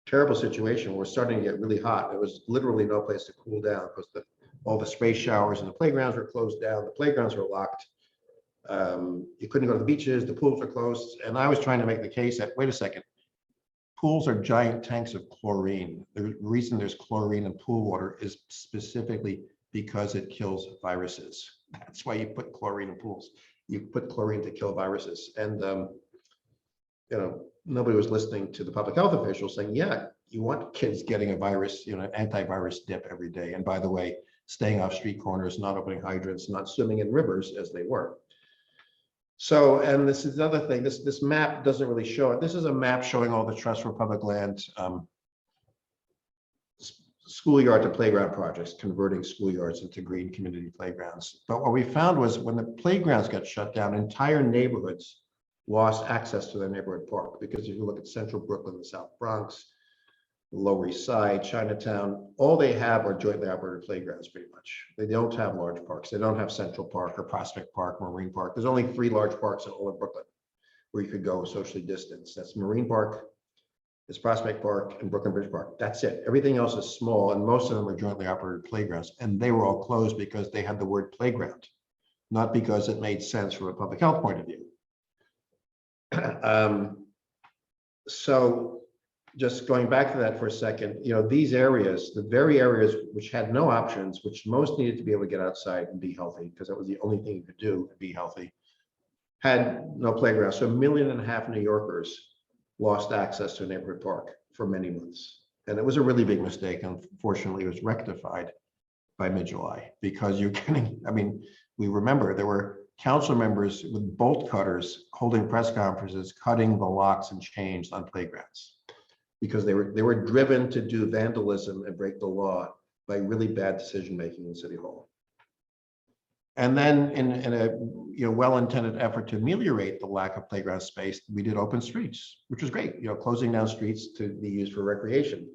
terrible situation where we're starting to get really hot. There was literally no place to cool down because all the spray showers and the playgrounds were closed down. The playgrounds were locked. You couldn't go to the beaches. The pools were closed. And I was trying to make the case that, wait a second, pools are giant tanks of chlorine. The reason there's chlorine in pool water is specifically because it kills viruses. That's why you put chlorine in pools. You put chlorine to kill viruses. And nobody was listening to the public health officials saying, yeah, you want kids getting a virus, an antivirus dip every day. And by the way, staying off street corners, not opening hydrants, not swimming in rivers as they were. So, and this is another thing, this map doesn't really show it. This is a map showing all the Trust for Public Land schoolyard to playground projects, converting schoolyards into green community playgrounds. But what we found was when the playgrounds got shut down, entire neighborhoods lost access to their neighborhood park. Because if you look at central Brooklyn, the South Bronx, the Lower East Side, Chinatown, all they have are jointly operated playgrounds pretty much. They don't have large parks. They don't have Central Park or Prospect Park, Marine Park. There's only 3 large parks in all of Brooklyn where you could go socially distanced. That's Marine Park, it's Prospect Park, and Brooklyn Bridge Park. That's it. Everything else is small, and most of them are jointly operated playgrounds. And they were all closed because they had the word playground, not because it made sense from a public health point of view. So just going back to that for a second, these areas, the very areas which had no options, which most needed to be able to get outside and be healthy, because that was the only thing you could do to be healthy, had no playground. So 1.5 million New Yorkers lost access to a neighborhood park for many months. And it was a really big mistake. Unfortunately, it was rectified by mid-July, because you're getting, we remember there were council members with bolt cutters holding press conferences, cutting the locks and chains on playgrounds because they were driven to do vandalism and break the law by really bad decision making in City Hall. And then in a well-intended effort to ameliorate the lack of playground space, we did open streets, which was great, closing down streets to be used for recreation.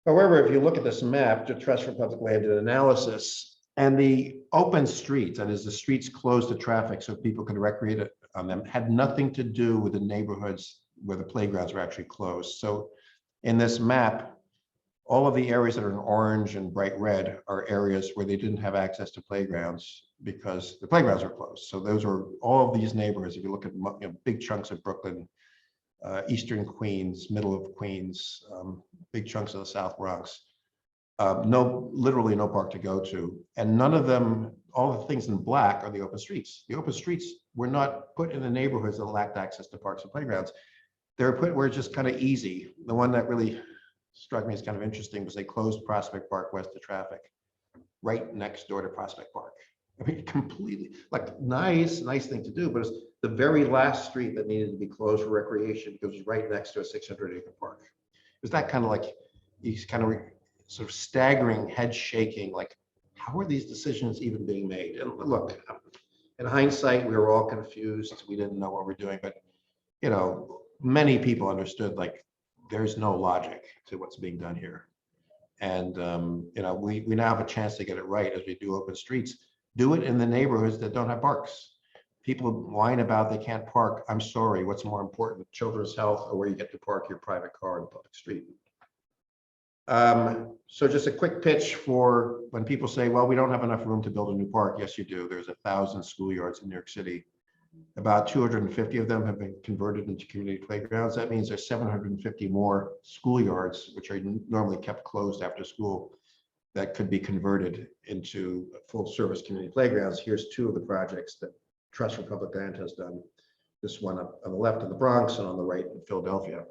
However, if you look at this map, the Trust for Public Land and Analysis, and the open streets, that is the streets closed to traffic so people could recreate on them, had nothing to do with the neighborhoods where the playgrounds were actually closed. So in this map, all of the areas that are in orange and bright red are areas where they didn't have access to playgrounds because the playgrounds were closed. So those are all of these neighborhoods. If you look at big chunks of Brooklyn, Eastern Queens, middle of Queens, big chunks of the South Bronx, literally no park to go to. And none of them, all the things in black are the open streets. The open streets were not put in the neighborhoods that lacked access to parks and playgrounds. They were put where it's just kind of easy. The one that really struck me as kind of interesting was they closed Prospect Park west to traffic, right next door to Prospect Park. I mean, completely, like nice thing to do, but it's the very last street that needed to be closed for recreation because it was right next to a 600-acre park. It was that kind of like, these kind of sort of staggering, head shaking, like, how are these decisions even being made? And look, in hindsight, we were all confused. We didn't know what we're doing, but many people understood, like, there's no logic to what's being done here. And, we now have a chance to get it right as we do open streets. Do it in the neighborhoods that don't have parks. People whine about they can't park. I'm sorry, what's more important, children's health or where you get to park your private car on a public street? So just a quick pitch for when people say, well, we don't have enough room to build a new park. Yes, you do. There's 1,000 schoolyards in New York City. About 250 of them have been converted into community playgrounds. That means there's 750 more schoolyards, which are normally kept closed after school, that could be converted into full service community playgrounds. Here's two of the projects that Trust for Public Land has done. This one up on the left in the Bronx and on the right in Philadelphia.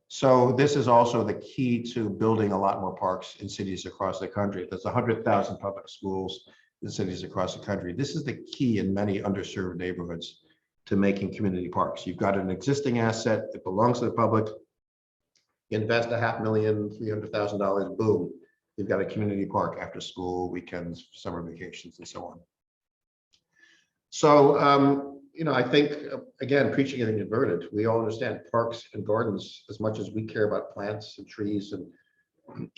So this is also the key to building a lot more parks in cities across the country. There's 100,000 public schools in cities across the country. This is the key in many underserved neighborhoods to making community parks. You've got an existing asset that belongs to the public, invest $500,000, $300,000, boom, you've got a community park after school, weekends, summer vacations, and so on. So, I think, again, preaching and inverted, we all understand parks and gardens as much as we care about plants and trees and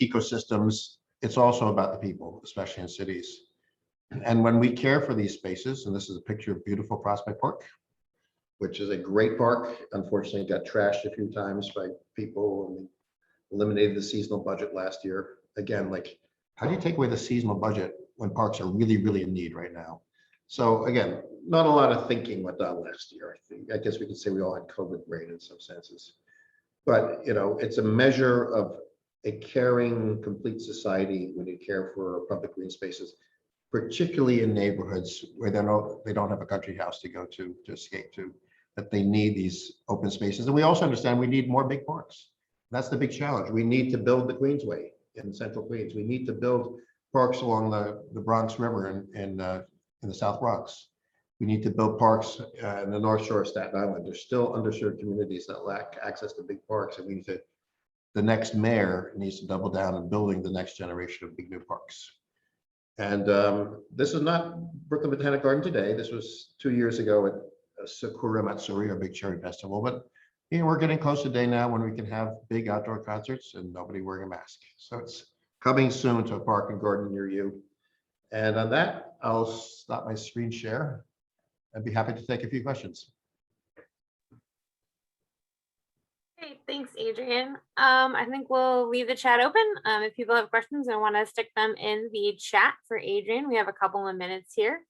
ecosystems. It's also about the people, especially in cities. And when we care for these spaces, and this is a picture of beautiful Prospect Park, which is a great park, unfortunately got trashed a few times by people and eliminated the seasonal budget last year. Again, like, how do you take away the seasonal budget when parks are really, really in need right now? So again, not a lot of thinking went on last year. I guess we could say we all had COVID brain in some senses, but it's a measure of a caring, complete society when you care for public green spaces, particularly in neighborhoods where they don't have a country house to go to escape to, that they need these open spaces. And we also understand we need more big parks. That's the big challenge. We need to build the Queensway in central Queens. We need to build parks along the Bronx River in the South Bronx. We need to build parks in the North Shore of Staten Island. There's still underserved communities that lack access to big parks, and the next mayor needs to double down on building the next generation of big new parks. And this is not Brooklyn Botanic Garden today. This was 2 years ago at Sakura Matsuri, our big cherry festival. But we're getting close to the day now when we can have big outdoor concerts and nobody wearing a mask. So it's coming soon to a park and garden near you. And on that, I'll stop my screen share. I'd be happy to take a few questions. Great, thanks, Adrian. I think we'll leave the chat open. If people have questions and want to stick them in the chat for Adrian, we have a couple of minutes here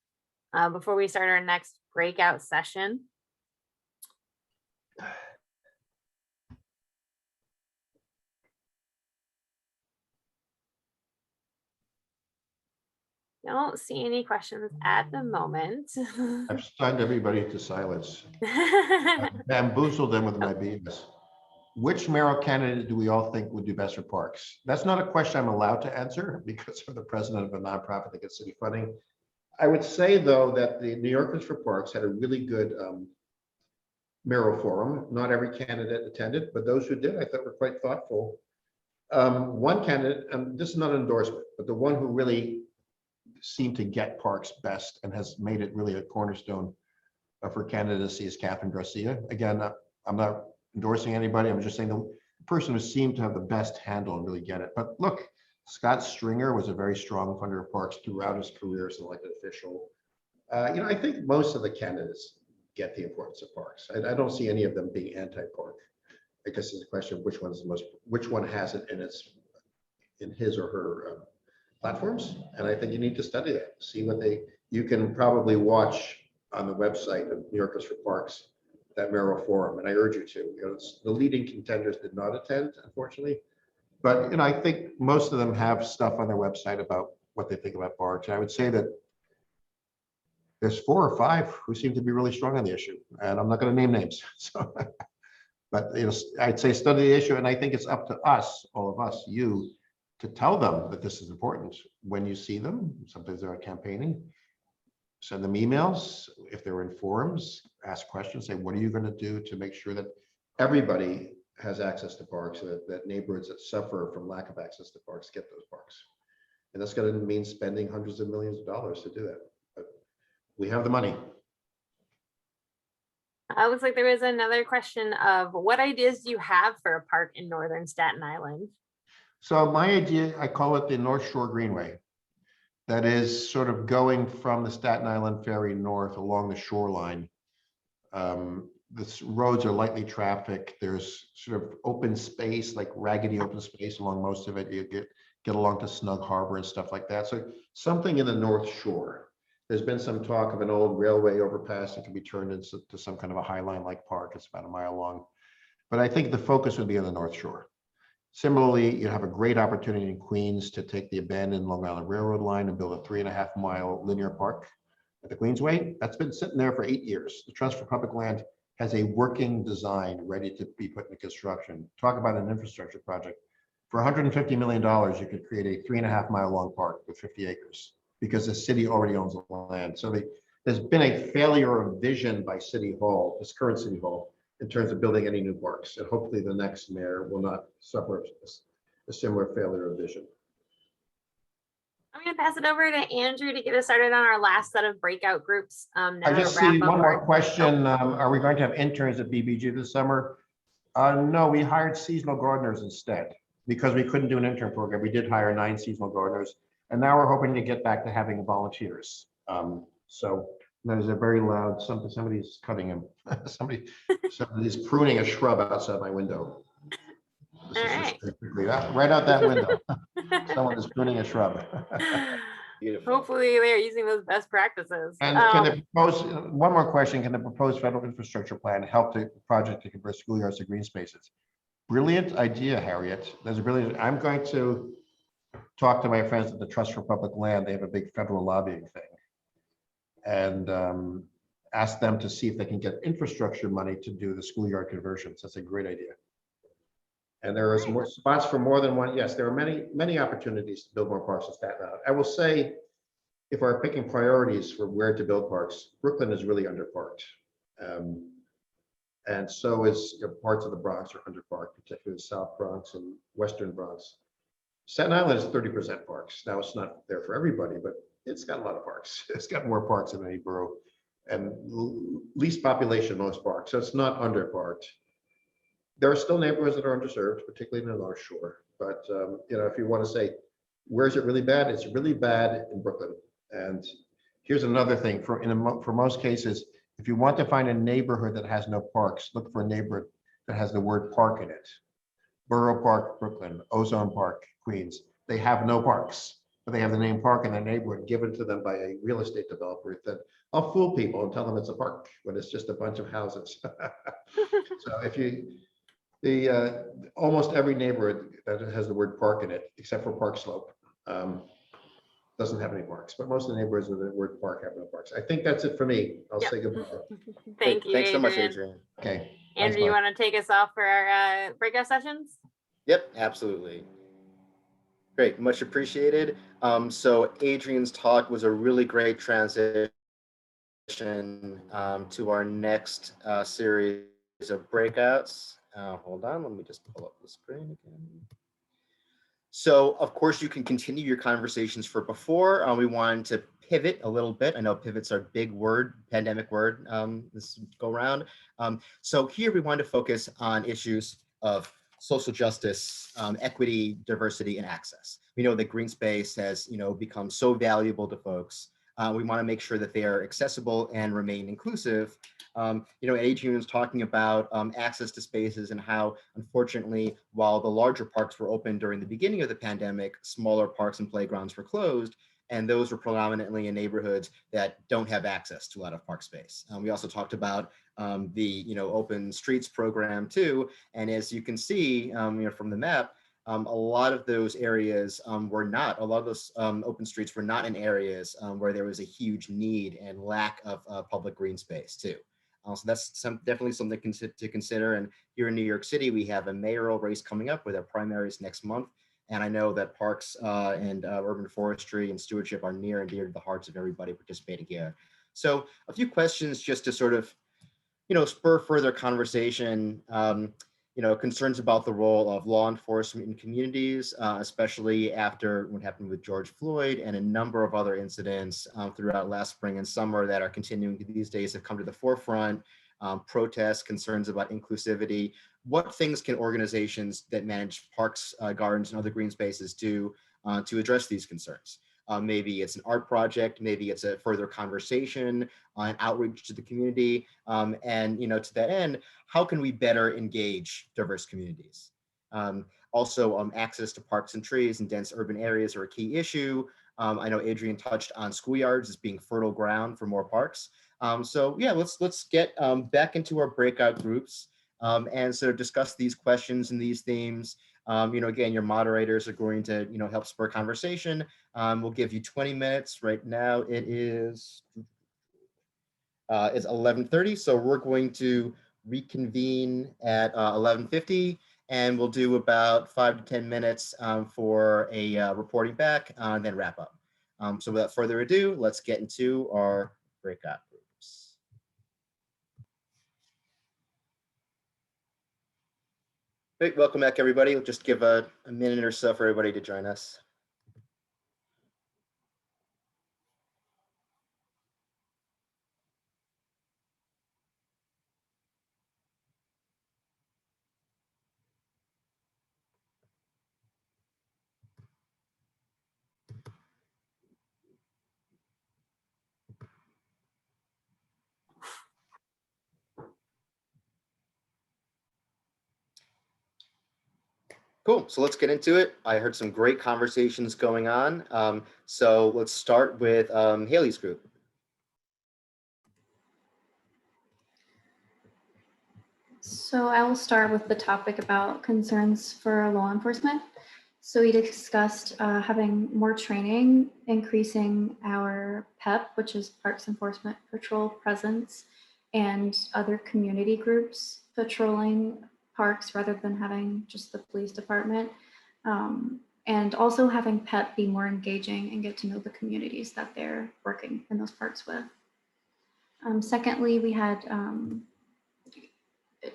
before we start our next breakout session. Don't see any questions at the moment. I've stunned everybody to silence. I've bamboozled them with my BS. Which mayoral candidate do we all think would do best for parks? That's not a question I'm allowed to answer because I'm the president of a nonprofit that gets city funding. I would say, though, that the New Yorkers for Parks had a really good mayoral forum. Not every candidate attended, but those who did, I thought, were quite thoughtful. One candidate, this is not an endorsement, but the one who really seemed to get parks best and has made it really a cornerstone of her candidacy is Catherine Garcia. Again, I'm not endorsing anybody. I'm just saying the person who seemed to have the best handle and really get it. But look, Scott Stringer was a very strong funder of parks throughout his career as an elected official. I think most of the candidates get the importance of parks. I don't see any of them being anti-park. I guess it's a question of which one has it in his or her platforms. And I think you need to study that, see what you can probably watch on the website of New Yorkers for Parks, that mayoral forum, and I urge you to. The leading contenders did not attend, unfortunately, but I think most of them have stuff on their website about what they think about parks. And I would say that there's 4 or 5 who seem to be really strong on the issue, and I'm not going to name names. So, but I'd say study the issue, and I think it's up to us, all of us, you, to tell them that this is important when you see them. Sometimes they're campaigning. Send them emails. If they're in forums, ask questions, say, what are you going to do to make sure that everybody has access to parks, that neighborhoods that suffer from lack of access to parks get those parks? And that's going to mean spending hundreds of millions of dollars to do that. But we have the money. It looks like there was another question of what ideas do you have for a park in northern Staten Island? So my idea, I call it the North Shore Greenway. That is sort of going from the Staten Island Ferry north along the shoreline. The roads are lightly trafficked. There's sort of open space, like raggedy open space along most of it. You get along to Snug Harbor and stuff like that. So something in the North Shore. There's been some talk of an old railway overpass that can be turned into some kind of a Highline-like park. It's about a mile long. But I think the focus would be on the North Shore. Similarly, you have a great opportunity in Queens to take the abandoned Long Island Railroad line and build a 3.5-mile linear park at the Queensway. That's been sitting there for 8 years. The Trust for Public Land has a working design ready to be put into construction. Talk about an infrastructure project. For $150 million, you could create a 3.5-mile long park with 50 acres because the city already owns the land. So there's been a failure of vision by City Hall, this current City Hall, in terms of building any new parks. And hopefully the next mayor will not suffer a similar failure of vision. I'm going to pass it over to Andrew to get us started on our last set of breakout groups. I just see one more question. Are we going to have interns at BBG this summer? No, we hired seasonal gardeners instead because we couldn't do an intern program. We did hire 9 seasonal gardeners, and now we're hoping to get back to having volunteers. So there's a very loud, somebody's cutting him. Somebody's pruning a shrub outside my window. Right out that window. Someone is pruning a shrub. Beautiful. Hopefully they're using those best practices. And can the proposed, one more question, can the proposed federal infrastructure plan help the project to convert schoolyards to green spaces? Brilliant idea, Harriet. There's a brilliant, I'm going to talk to my friends at the Trust for Public Land. They have a big federal lobbying thing. And ask them to see if they can get infrastructure money to do the schoolyard conversions. That's a great idea. And there is more spots for more than one. Yes, there are many opportunities to build more parks in Staten Island. I will say, if we're picking priorities for where to build parks, Brooklyn is really underparked. And so is parts of the Bronx are underparked, particularly the South Bronx and Western Bronx. Staten Island is 30% parks. Now it's not there for everybody, but it's got a lot of parks. It's got more parks than any borough and least population, most parks. So it's not underparked. There are still neighborhoods that are underserved, particularly in the North Shore. But if you want to say, where's it really bad? It's really bad in Brooklyn. And here's another thing: for most cases, if you want to find a neighborhood that has no parks, look for a neighborhood that has the word park in it. Borough Park, Brooklyn, Ozone Park, Queens. They have no parks, but they have the name park in their neighborhood given to them by a real estate developer that I'll fool people and tell them it's a park, but it's just a bunch of houses. So if you almost every neighborhood that has the word park in it, except for Park Slope, doesn't have any parks. But most of the neighborhoods with the word park have no parks. I think that's it for me. I'll say goodbye. Thank you. Thanks so much, Adrian. Okay. Andrew, you want to take us off for our breakout sessions? Yep, absolutely. Great, much appreciated. So Adrian's talk was a really great transition to our next series of breakouts. Hold on, let me just pull up the screen again. So of course you can continue your conversations for before. We wanted to pivot a little bit. I know pivot's our big word, pandemic word this go round. So here we wanted to focus on issues of social justice, equity, diversity, and access. We know that green space has become so valuable to folks. We want to make sure that they are accessible and remain inclusive. Adrian was talking about access to spaces and how, unfortunately, while the larger parks were open during the beginning of the pandemic, smaller parks and playgrounds were closed, and those were predominantly in neighborhoods that don't have access to a lot of park space. We also talked about the open streets program too, and as you can see from the map, a lot of those areas a lot of those open streets were not in areas where there was a huge need and lack of public green space too. So that's definitely something to consider. And here in New York City, we have a mayoral race coming up with our primaries next month. And I know that parks and urban forestry and stewardship are near and dear to the hearts of everybody participating here. So a few questions just to sort of, spur further conversation. Concerns about the role of law enforcement in communities, especially after what happened with George Floyd and a number of other incidents throughout last spring and summer that are continuing these days have come to the forefront. Protests, concerns about inclusivity. What things can organizations that manage parks, gardens, and other green spaces do to address these concerns? Maybe it's an art project, maybe it's a further conversation, an outreach to the community, and to that end, how can we better engage diverse communities? Also, access to parks and trees in dense urban areas are a key issue. I know Adrian touched on schoolyards as being fertile ground for more parks. So yeah, let's get back into our breakout groups and sort of discuss these questions and these themes. Again, your moderators are going to help spur conversation. We'll give you 20 minutes. Right now it is it's 11:30, so we're going to reconvene at 11:50, and we'll do about 5 to 10 minutes for a reporting back and then wrap up. So without further ado, let's get into our breakout groups. Great, welcome back everybody. We'll just give a minute or so for everybody to join us. Cool, so let's get into it. I heard some great conversations going on. So let's start with Haley's group. So I will start with the topic about concerns for law enforcement. So we discussed having more training, increasing our PEP, which is Parks Enforcement Patrol presence, and other community groups patrolling parks rather than having just the police department. And also having PEP be more engaging and get to know the communities that they're working in those parks with. Secondly, we had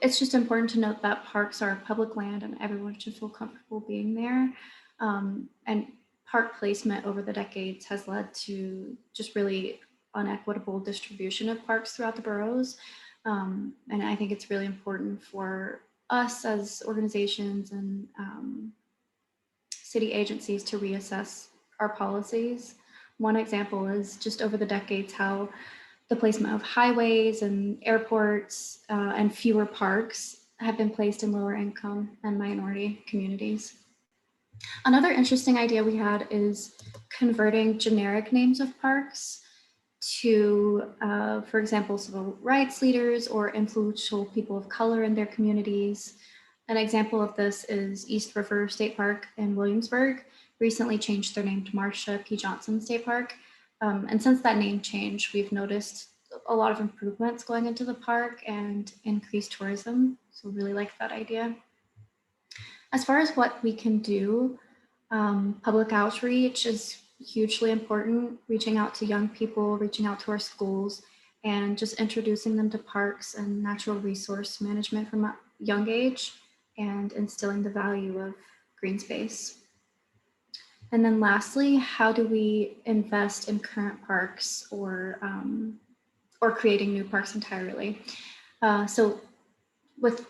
it's just important to note that parks are public land and everyone should feel comfortable being there. And park placement over the decades has led to just really unequitable distribution of parks throughout the boroughs. And I think it's really important for us as organizations and city agencies to reassess our policies. One example is just over the decades how the placement of highways and airports and fewer parks have been placed in lower income and minority communities. Another interesting idea we had is converting generic names of parks to, for example, civil rights leaders or influential people of color in their communities. An example of this is East River State Park in Williamsburg, recently changed their name to Marsha P. Johnson State Park. And since that name change, we've noticed a lot of improvements going into the park and increased tourism. So really like that idea. As far as what we can do, Public outreach is hugely important, reaching out to young people, reaching out to our schools, and just introducing them to parks and natural resource management from a young age, and instilling the value of green space. And then lastly, how do we invest in current parks or creating new parks entirely? So with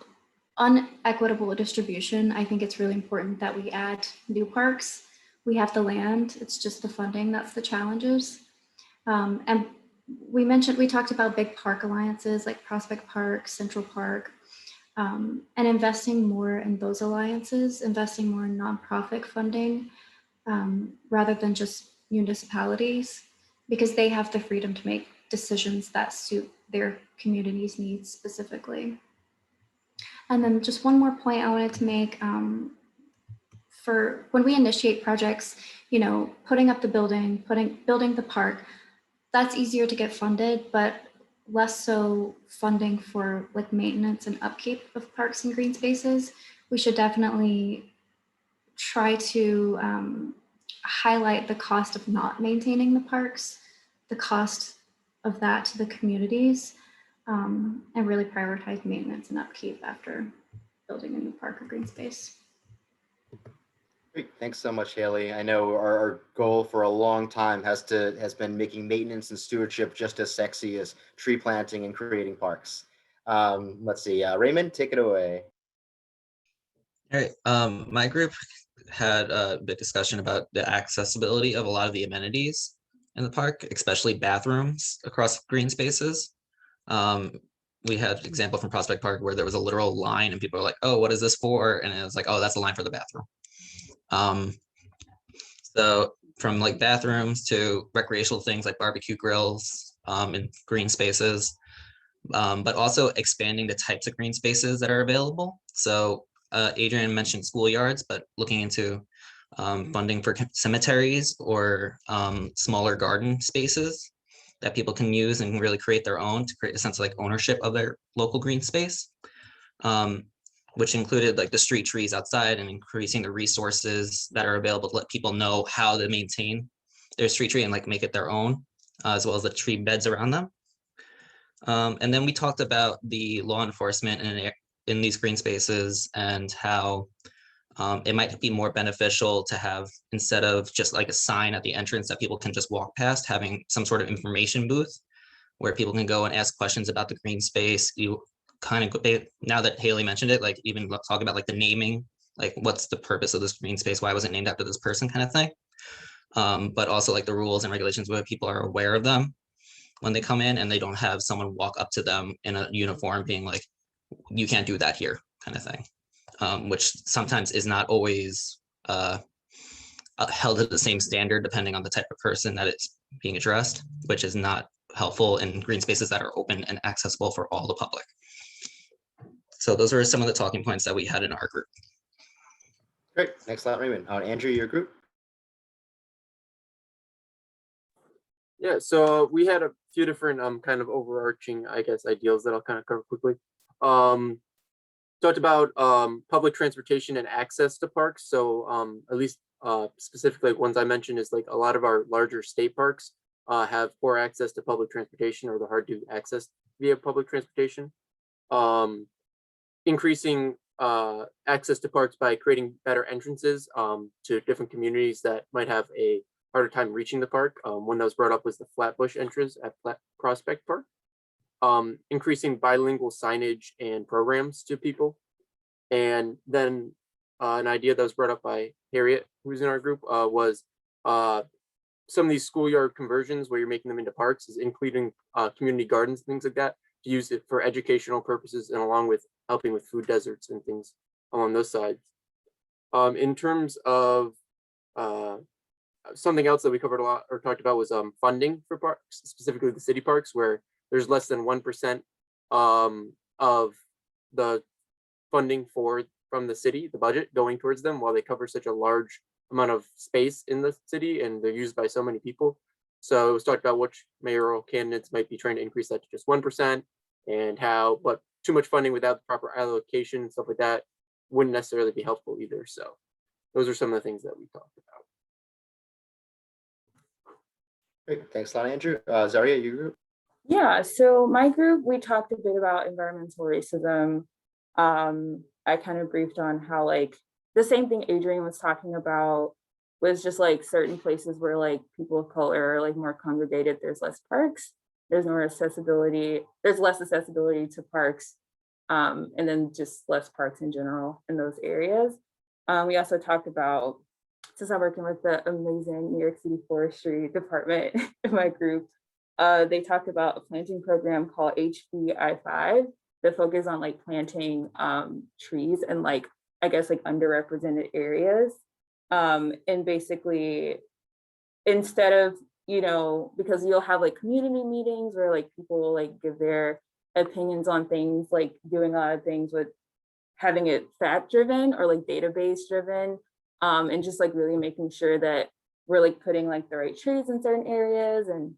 unequitable distribution, I think it's really important that we add new parks. We have the land, it's just the funding that's the challenges. And we talked about big park alliances like Prospect Park, Central Park, and investing more in those alliances, investing more in nonprofit funding rather than just municipalities, because they have the freedom to make decisions that suit their community's needs specifically. And then just one more point I wanted to make, for when we initiate projects, putting up the building, building the park, that's easier to get funded, but less so funding for like maintenance and upkeep of parks and green spaces. We should definitely try to highlight the cost of not maintaining the parks, the cost of that to the communities, and really prioritize maintenance and upkeep after building a new park or green space. Great, thanks so much, Haley. I know our goal for a long time has been making maintenance and stewardship just as sexy as tree planting and creating parks. Let's see, Raymond, take it away. All right, my group had a big discussion about the accessibility of a lot of the amenities in the park, especially bathrooms across green spaces. We had an example from Prospect Park where there was a literal line and people were like, oh, what is this for? And it was like, oh, that's the line for the bathroom. So from like bathrooms to recreational things like barbecue grills in green spaces, but also expanding the types of green spaces that are available. So Adrian mentioned schoolyards, but looking into funding for cemeteries or smaller garden spaces that people can use and really create their own to create a sense of like ownership of their local green space, which included like the street trees outside and increasing the resources that are available to let people know how to maintain their street tree and like make it their own, as well as the tree beds around them. And then we talked about the law enforcement in these green spaces and how it might be more beneficial to have, instead of just like a sign at the entrance that people can just walk past, having some sort of information booth where people can go and ask questions about the green space. You kind of, now that Haley mentioned it, like even talk about like the naming, like what's the purpose of this green space? Why was it named after this person kind of thing? But also like the rules and regulations where people are aware of them when they come in and they don't have someone walk up to them in a uniform being like, you can't do that here kind of thing, which sometimes is not always held at the same standard depending on the type of person that it's being addressed, which is not helpful in green spaces that are open and accessible for all the public. So those are some of the talking points that we had in our group. Great, thanks a lot, Raymond. Andrew, your group? Yeah, so we had a few different kind of overarching, I guess, ideals that I'll kind of cover quickly. Talked about public transportation and access to parks. So at least specifically ones I mentioned is like a lot of our larger state parks have poor access to public transportation, or they're hard to access via public transportation. Increasing access to parks by creating better entrances to different communities that might have a harder time reaching the park. One that was brought up was the Flatbush entrance at Prospect Park. Increasing bilingual signage and programs to people. And then an idea that was brought up by Harriet, who's in our group, was some of these schoolyard conversions where you're making them into parks, is including community gardens and things like that, to use it for educational purposes and along with helping with food deserts and things along those sides. In terms of something else that we covered a lot or talked about was funding for parks, specifically the city parks, where there's less than 1% of the funding from the city, the budget, going towards them, while they cover such a large amount of space in the city and they're used by so many people. So it was talked about which mayoral candidates might be trying to increase that to just 1% and how, but too much funding without the proper allocation and stuff like that wouldn't necessarily be helpful either. So those are some of the things that we talked about. Great, thanks a lot, Andrew. Zaria, your group? Yeah, so my group, we talked a bit about environmental racism. I kind of briefed on how like the same thing Adrian was talking about was just like certain places where like people of color are like more congregated, there's less parks, there's more accessibility, there's less accessibility to parks, and then just less parks in general in those areas. We also talked about, since I'm working with the amazing New York City Forestry Department in my group, they talked about a planting program called HBI5 that focus on like planting trees and like, I guess like underrepresented areas. And basically, instead of, you know, because you'll have like community meetings where like people will like give their opinions on things, like doing a lot of things with having it fact driven or like database driven, and just like really making sure that we're like putting like the right trees in certain areas and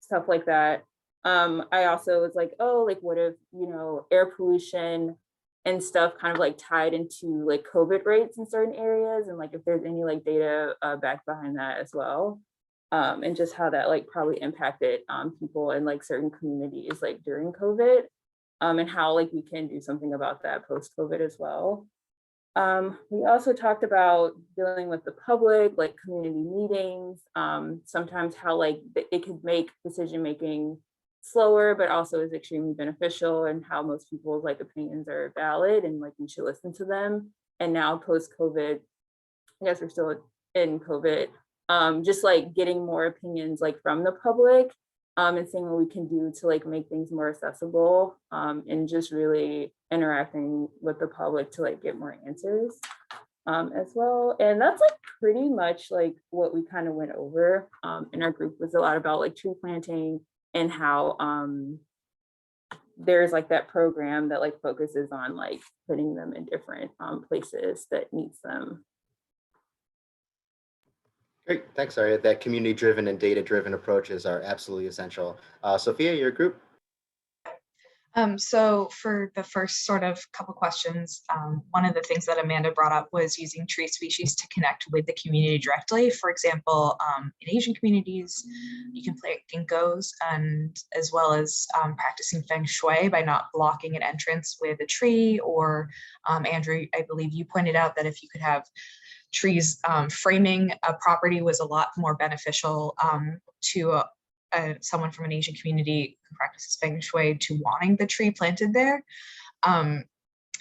stuff like that. I also was like, oh, like what if, you know, air pollution and stuff kind of like tied into like COVID rates in certain areas, and like if there's any like data back behind that as well, and just how that like probably impacted people in like certain communities like during COVID, and how like we can do something about that post COVID as well. We also talked about dealing with the public, like community meetings, sometimes how like it could make decision making slower, but also is extremely beneficial, and how most people's like opinions are valid and like we should listen to them. And now post COVID, I guess we're still in COVID, just like getting more opinions like from the public, and seeing what we can do to like make things more accessible, and just really interacting with the public to like get more answers as well. And that's like pretty much like what we kind of went over in our group. Was a lot about like tree planting and how there's like that program that like focuses on like putting them in different places that needs them. Great, thanks, Zaria. That community-driven and data-driven approaches are absolutely essential. Sophia, your group? So for the first sort of couple questions, one of the things that Amanda brought up was using tree species to connect with the community directly. For example, in Asian communities, you can plant ginkgos, and as well as practicing feng shui by not blocking an entrance with a tree, or Andrew, I believe you pointed out that if you could have trees framing a property was a lot more beneficial to someone from an Asian community who practices feng shui to wanting the tree planted there. And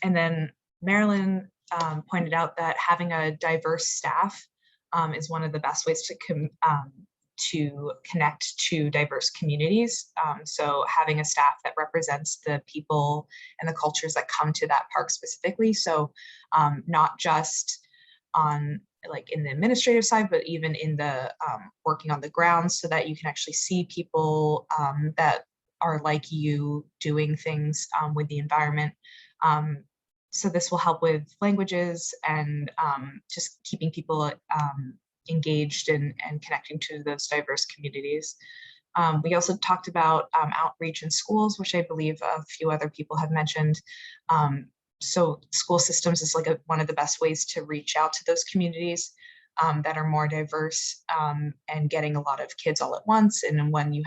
then Marilyn pointed out that having a diverse staff is one of the best ways to connect to diverse communities. So having a staff that represents the people and the cultures that come to that park specifically. So not just on like in the administrative side, but even in the working on the ground, so that you can actually see people that are like you doing things with the environment. So this will help with languages and just keeping people engaged and connecting to those diverse communities. We also talked about outreach in schools, which I believe a few other people have mentioned. So school systems is like one of the best ways to reach out to those communities that are more diverse, and getting a lot of kids all at once. And when you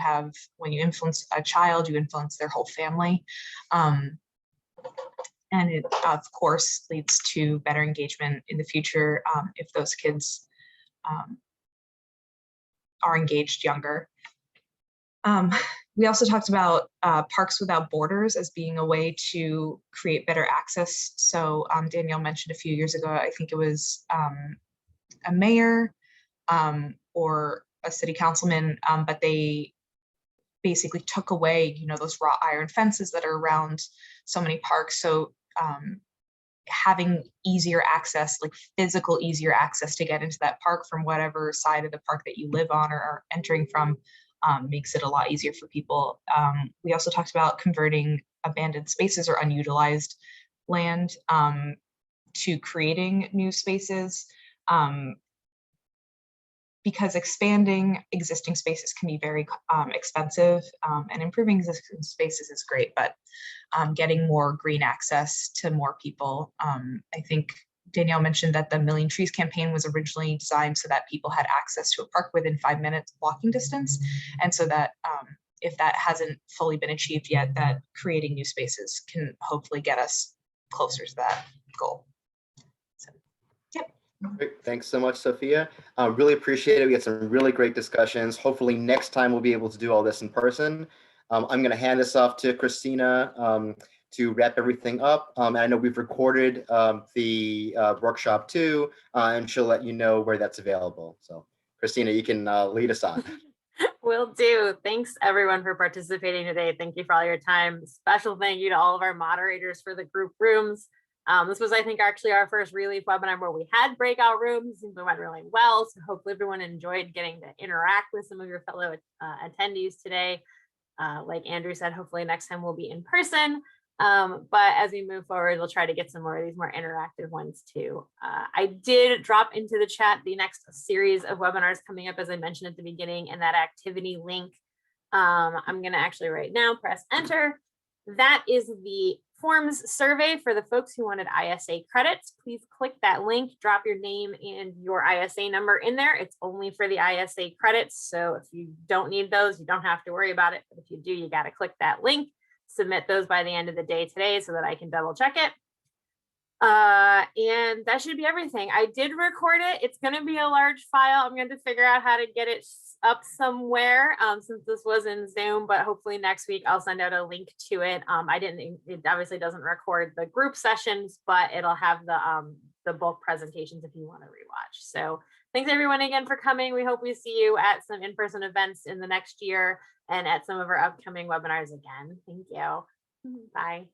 influence a child, you influence their whole family. And it, of course, leads to better engagement in the future if those kids are engaged younger. We also talked about Parks Without Borders as being a way to create better access. So Danielle mentioned a few years ago, I think it was a mayor or a city councilman, but they basically took away, those wrought iron fences that are around so many parks. So having easier access, like physical easier access to get into that park from whatever side of the park that you live on or are entering from, makes it a lot easier for people. We also talked about converting abandoned spaces or unutilized land to creating new spaces, because expanding existing spaces can be very expensive, and improving existing spaces is great, but getting more green access to more people, I think Danielle mentioned that the Million Trees campaign was originally designed so that people had access to a park within 5 minutes walking distance. And so that if that hasn't fully been achieved yet, that creating new spaces can hopefully get us closer to that goal. So, yep. Great. Thanks so much, Sophia. Really appreciate it. We had some really great discussions. Hopefully next time we'll be able to do all this in person. I'm going to hand this off to Christina to wrap everything up. And I know we've recorded the workshop too, and she'll let you know where that's available. So Christina, you can lead us on. Will do. Thanks everyone for participating today. Thank you for all your time. Special thank you to all of our moderators for the group rooms. This was, I think, actually our first ReLeaf webinar where we had breakout rooms and it went really well. So hopefully everyone enjoyed getting to interact with some of your fellow attendees today. Like Andrew said, hopefully next time we'll be in person. But as we move forward, we'll try to get some more of these more interactive ones too. I did drop into the chat the next series of webinars coming up, as I mentioned at the beginning, and that activity link. I'm going to actually right now press enter. That is the forms survey for the folks who wanted ISA credits. Please click that link, drop your name and your ISA number in there. It's only for the ISA credits. So if you don't need those, you don't have to worry about it. But if you do, you got to click that link, submit those by the end of the day today so that I can double check it. And that should be everything. I did record it. It's going to be a large file. I'm going to figure out how to get it up somewhere since this was in Zoom, but hopefully next week I'll send out a link to it. It obviously doesn't record the group sessions, but it'll have the bulk presentations if you want to rewatch. So thanks everyone again for coming. We hope we see you at some in-person events in the next year and at some of our upcoming webinars again. Thank you. Bye.